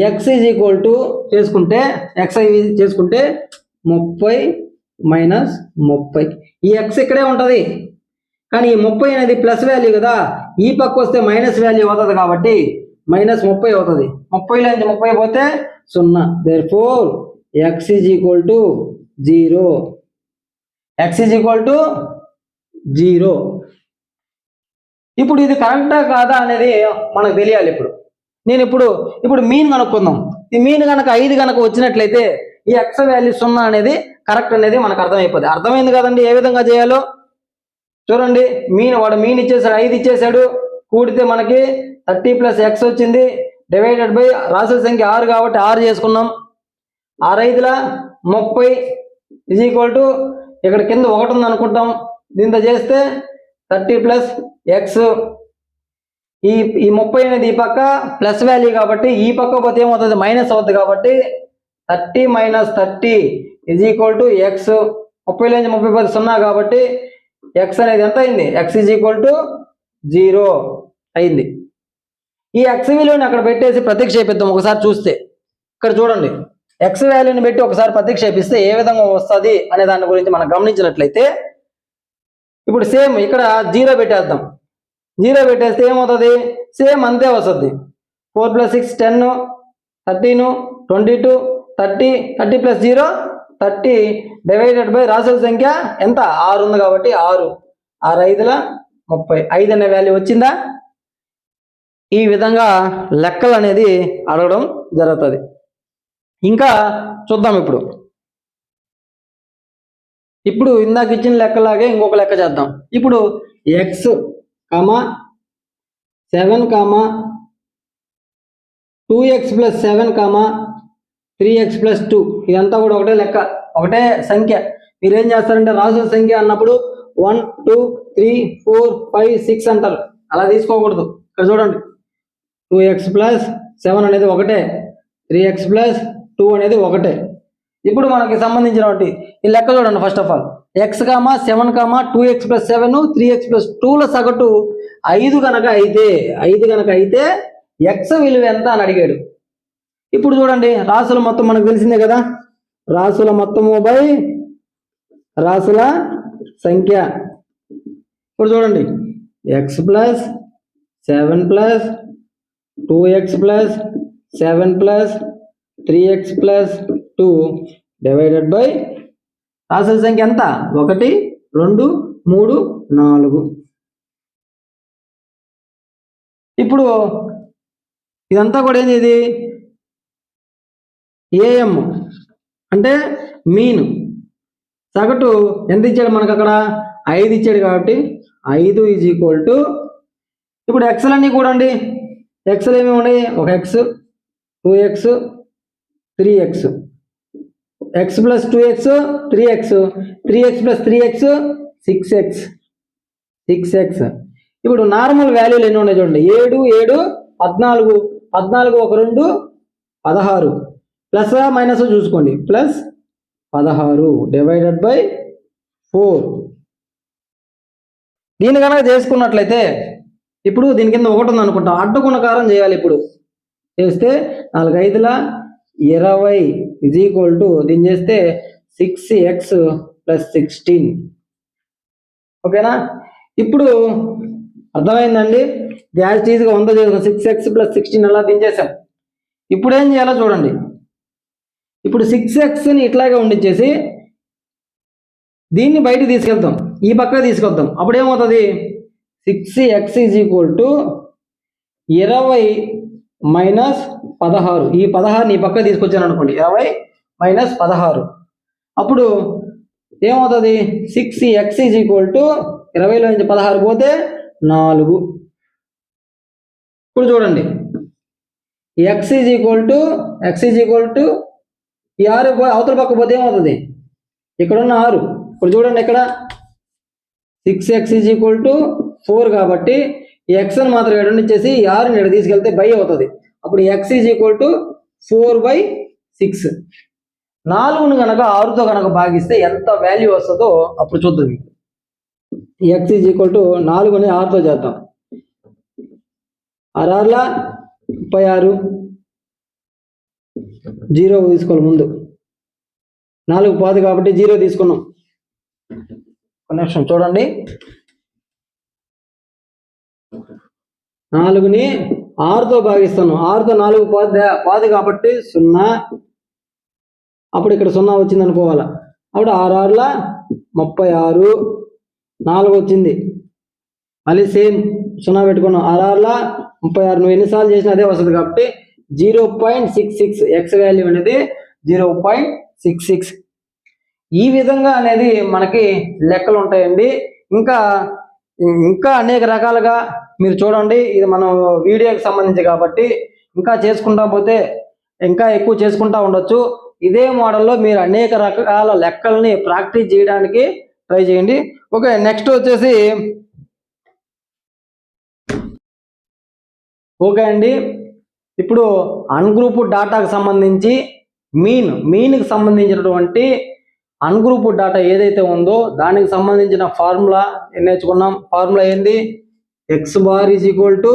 ఎక్స్ ఈజ్ ఈక్వల్ టు చేసుకుంటే ఎక్స్ చేసుకుంటే 30 - 30. ఈ ఎక్స్ ఇక్కడే ఉంటుంది. కానీ ఈ 30 అనేది ప్లస్ వాల్యూ కదా. ఈ పక్క వస్తే మైనస్ వాల్యూ అవుతుంది కాబట్టి -30 అవుతుంది. 30లో నుంచి 30 పోతే 0. Therefore X is equal to 0. X is equal to 0. ఇప్పుడు ఇది కరెక్టా కాదా అనేది మనకు తెలియాలి. నేను ఇప్పుడు మీన్ కనుక్కుందాం. ఈ మీన్ కనుక 5 కనుక వచ్చినట్లయితే ఈ ఎక్స్ వాల్యూ 0 అనేది కరెక్ట్ అనేది మనకు అర్థమైపోతుంది. అర్థమైంది కదండి ఏ విధంగా చేయాలో? చూడండి. వాడు మీన్ ఇచ్చేసాడు, 5 ఇచ్చేసాడు. కూడితే మనకి 30 + x వచ్చింది. డివైడెడ్ బై రాసుల సంఖ్య 6 కాబట్టి 6 చేసుకున్నాం. 6 5 30 ఈజ్ ఈక్వల్ టు ఇక్కడ కింద 1 ఉంది అనుకుంటాం. దీంతో చేస్తే 30 + x. ఈ 30 అనేది ఈ పక్క ప్లస్ వాల్యూ కాబట్టి ఈ పక్క పోతే ఏమవుతుంది? మైనస్ అవుతుంది. కాబట్టి 30 - 30 ఈజ్ ఈక్వల్ టు x. 30లో నుంచి 30 పోతే 0 కాబట్టి x అనేది ఎంత అయింది? x ఈజ్ ఈక్వల్ టు 0 అయింది. ఈ x విలువని అక్కడ పెట్టేసి ప్రతిక్షేపిద్దాం. ఒకసారి చూస్తే ఇక్కడ చూడండి. x వాల్యూని పెట్టి ఒకసారి ప్రతిక్షేపిస్తే ఏ విధంగా వస్తుంది అనే దాని గురించి మనం గమనించినట్లయితే ఇప్పుడు సేమ్ ఇక్కడ 0 పెట్టేద్దాం. 0 పెట్టేస్తే ఏమవుతుంది? సేమ్ అంతే వస్తుంది. 4 + 6 10, 13 22 30, 30 + 0 30 డివైడెడ్ బై రాసుల సంఖ్య ఎంత? 6 ఉంది కాబట్టి 6. 6 5 30. 5 అనే వాల్యూ వచ్చిందా? ఈ విధంగా లెక్కలు అనేది అడగడం జరుగుతుంది. ఇంకా చూద్దాం. ఇప్పుడు ఇందాక ఇచ్చిన లెక్కలాగే ఇంకొక లెక్క చేద్దాం. ఇప్పుడు x, 7, 2x + 7, 3x + 2 ఇదంతా కూడా ఒకటే లెక్క, ఒకటే సంఖ్య. మీరేం చేస్తారంటే రాసుల సంఖ్య అన్నప్పుడు 1 2 3 4 5 6 అంటారు. అలా తీసుకోకూడదు. ఇక్కడ చూడండి. 2x + 7 అనేది ఒకటే, 3x + 2 అనేది ఒకటే. ఇప్పుడు మనకి సంబంధించినటువంటి ఈ లెక్క చూడండి. First of all x, 7, 2x + 7 3x + 2ల సగటు 5 కనుక అయితే x విలువ ఎంత అని అడిగాడు. ఇప్పుడు చూడండి. రాసుల మొత్తం మనకు తెలిసిందే కదా. రాసుల మొత్తము బై రాసుల సంఖ్య. ఇప్పుడు చూడండి. x + 7 + 2x + 7 plus 3x plus 2 divided by రాసిన సంఖ్య ఎంత 1 2 3 4. ఇప్పుడు ఇదంతా కూడా ఏంది, ఇది ఏఎం అంటే మీన్. సగటు ఎంత ఇచ్చాడు మనకు అక్కడ 5 ఇచ్చాడు కాబట్టి 5 ఈజ్ ఈక్వల్ టు, ఇప్పుడు ఎక్స్లు అన్నీ కూడా అండి, ఎక్స్లు ఏమేమి ఉన్నాయి, ఒక X 2x 3x, X plus 2x 3x, 3x plus 3x 6x. ఇప్పుడు నార్మల్ వాల్యూలు ఎన్ని ఉన్నాయి చూడండి, 7 7 14, 14 ఒక 2 16, ప్లస్ మైనస్ చూసుకోండి, ప్లస్ 16 డివైడెడ్ బై 4. దీని కనుక చేసుకున్నట్లయితే ఇప్పుడు దీని కింద 1 ఉంది అనుకుంటాం, అడ్డు గుణకారం చేయాలి. ఇప్పుడు చేస్తే 4 5ల 20 ఈజ్ ఈక్వల్ టు, దీన్ని చేస్తే 6x ప్లస్ 16. ఓకేనా, ఇప్పుడు అర్థమైందండి. గ్యాస్ చీజ్గా 100 చేసుకుని 6x ప్లస్ 16 అలా దించేసాం. ఇప్పుడు ఏం చేయాలో చూడండి. ఇప్పుడు 6xని ఇట్లాగే ఉండిచ్చేసి దీన్ని బయటకు తీసుకెళ్తాం, ఈ పక్కకు తీసుకెళ్తాం. అప్పుడు ఏమవుతుంది, 6x is equal to 20 minus 16. ఈ 16 ఈ పక్క తీసుకొచ్చాను అనుకోండి, 20 మైనస్ 16. అప్పుడు ఏమవుతుంది, 6x ఈజ్ ఈక్వల్ టు 20లో నుంచి 16 పోతే 4. ఇప్పుడు చూడండి, x ఈజ్ ఈక్వల్ టు ఈ 6 అవతల పక్క పోతే ఏమవుతుంది, ఇక్కడ ఉన్న 6. ఇప్పుడు చూడండి, ఇక్కడ 6x ఈజ్ ఈక్వల్ టు 4 కాబట్టి ఈ x అని మాత్రం ఇక్కడ ఇచ్చేసి ఈ 6ని ఇక్కడ తీసుకెళ్తే బై అవుతుంది. అప్పుడు x ఈజ్ ఈక్వల్ టు 4/6. 4ను కనుక 6తో కనుక భాగిస్తే ఎంత వాల్యూ వస్తుందో అప్పుడు చూద్దాం. x ఈజ్ ఈక్వల్ టు 4ని 6తో చేద్దాం. 6 6ల 36, 0 తీసుకోవాలి ముందు, 4 పోదు కాబట్టి 0 తీసుకున్నాం. ఒక నిమిషం చూడండి, 4ని 6తో భాగిస్తున్నాం, 6తో 4 పోదు కాబట్టి 0. అప్పుడు ఇక్కడ 0 వచ్చింది అనుకోవాలా. అప్పుడు 6 6ల 36, 4 వచ్చింది, మళ్ళీ సేమ్ 0 పెట్టుకున్నాం. 6 6ల 36, నువ్వు ఎన్నిసార్లు చేసినా అదే వస్తుంది కాబట్టి 0.66. ఎక్స్ వాల్యూ అనేది 0.66. ఈ విధంగా అనేది మనకి లెక్కలు ఉంటాయండి. ఇంకా అనేక రకాలుగా మీరు చూడండి, ఇది మనం వీడియోకి సంబంధించి కాబట్టి ఇంకా చేసుకుంటా పోతే ఇంకా ఎక్కువ చేసుకుంటా ఉండొచ్చు. ఇదే మోడల్లో మీరు అనేక రకాల లెక్కల్ని ప్రాక్టీస్ చేయడానికి ట్రై చేయండి. ఓకే, నెక్స్ట్ వచ్చేసి ఓకే అండి, ఇప్పుడు అన్గ్రూప్ డాటాకు సంబంధించి మీన్కి సంబంధించినటువంటి అన్గ్రూప్ డాటా ఏదైతే ఉందో దానికి సంబంధించిన ఫార్ములా నేర్చుకున్నాం. ఫార్ములా ఏంది, X bar is equal to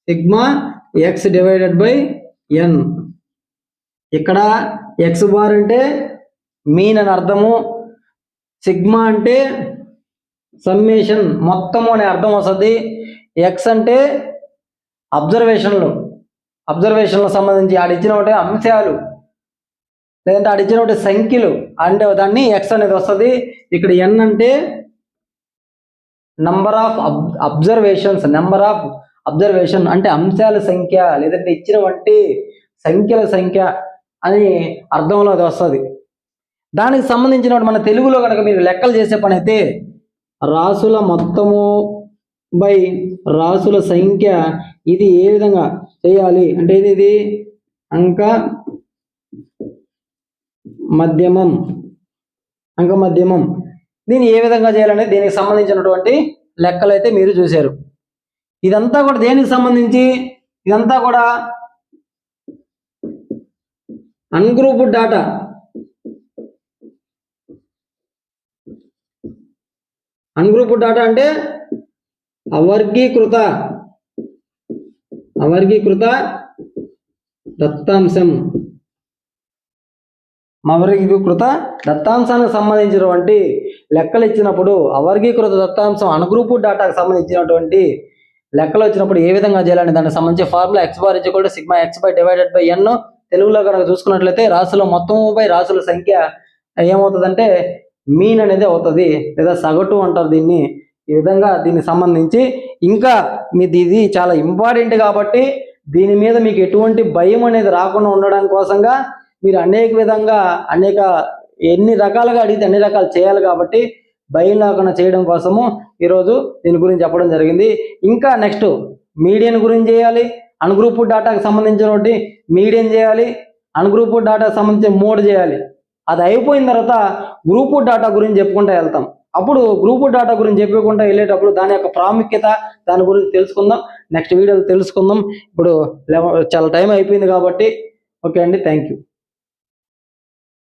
sigma X divided by N. ఇక్కడ ఎక్స్ బార్ అంటే మీన్ అని అర్థము, సిగ్మా అంటే సమ్మేషన్ మొత్తము అనే అర్థం వస్తుంది, ఎక్స్ అంటే అబ్జర్వేషన్లకు సంబంధించి ఆడిచ్చిన ఒకటి అంశాలు లేదంటే ఆడిచ్చిన ఒకటి సంఖ్యలు అంటే దాన్ని ఎక్స్ అనేది వస్తుంది. ఇక్కడ ఎన్ అంటే నెంబర్ ఆఫ్ అబ్జర్వేషన్ అంటే అంశాల సంఖ్య లేదంటే ఇచ్చిన వంటి సంఖ్యల సంఖ్య అని అర్థంలో అది వస్తుంది. దానికి సంబంధించిన మన తెలుగులో కనుక మీరు లెక్కలు చేసే పని అయితే రాసుల మొత్తము బై రాసుల సంఖ్య, ఇది ఏ విధంగా చేయాలి అంటే ఇది అంక మధ్యమం. దీన్ని ఏ విధంగా చేయాలనేది దీనికి సంబంధించినటువంటి లెక్కలు అయితే మీరు చూశారు. ఇదంతా కూడా దేనికి సంబంధించి, ఇదంతా కూడా అన్గ్రూప్ డాటా. అన్గ్రూప్ డాటా అంటే అవర్గీకృత దత్తాంశం. అవర్గీకృత దత్తాంశానికి సంబంధించినటువంటి లెక్కలు ఇచ్చినప్పుడు అవర్గీకృత దత్తాంశం అన్గ్రూప్ డాటాకు సంబంధించినటువంటి లెక్కలు వచ్చినప్పుడు ఏ విధంగా చేయాలని దానికి సంబంధించి formula x bar equal to sigma x by divided by n. తెలుగులో కనుక చూసుకున్నట్లయితే రాశుల మొత్తము బై రాశుల సంఖ్య ఏమవుతుందంటే మీన్ అనేది అవుతుంది, లేదా సగటు అంటారు దీన్ని. ఈ విధంగా దీనికి సంబంధించి ఇంకా ఇది చాలా ఇంపార్టెంట్ కాబట్టి దీని మీద మీకు ఎటువంటి భయం అనేది రాకుండా ఉండడం కోసంగా మీరు ఎన్ని రకాలుగా అడిగితే అన్ని రకాలు చేయాలి కాబట్టి భయం లేకుండా చేయడం కోసము ఈరోజు దీని గురించి చెప్పడం జరిగింది. ఇంకా నెక్స్ట్ మీడియన్ గురించి చేయాలి, అన్గ్రూప్ డాటాకి సంబంధించిన మీడియన్ చేయాలి, అన్గ్రూప్ డాటాకి సంబంధించిన మోడ్ చేయాలి. అది అయిపోయిన తర్వాత గ్రూప్ డాటా గురించి చెప్పుకుంటూ వెళ్తాం. అప్పుడు గ్రూప్ డాటా గురించి చెప్పుకుంటూ వెళ్ళేటప్పుడు దాని యొక్క ప్రాముఖ్యత దాని గురించి తెలుసుకుందాం, నెక్స్ట్ వీడియోలో తెలుసుకుందాం. ఇప్పుడు చాలా టైం అయిపోయింది కాబట్టి ఓకే అండి, థ్యాంక్ యూ.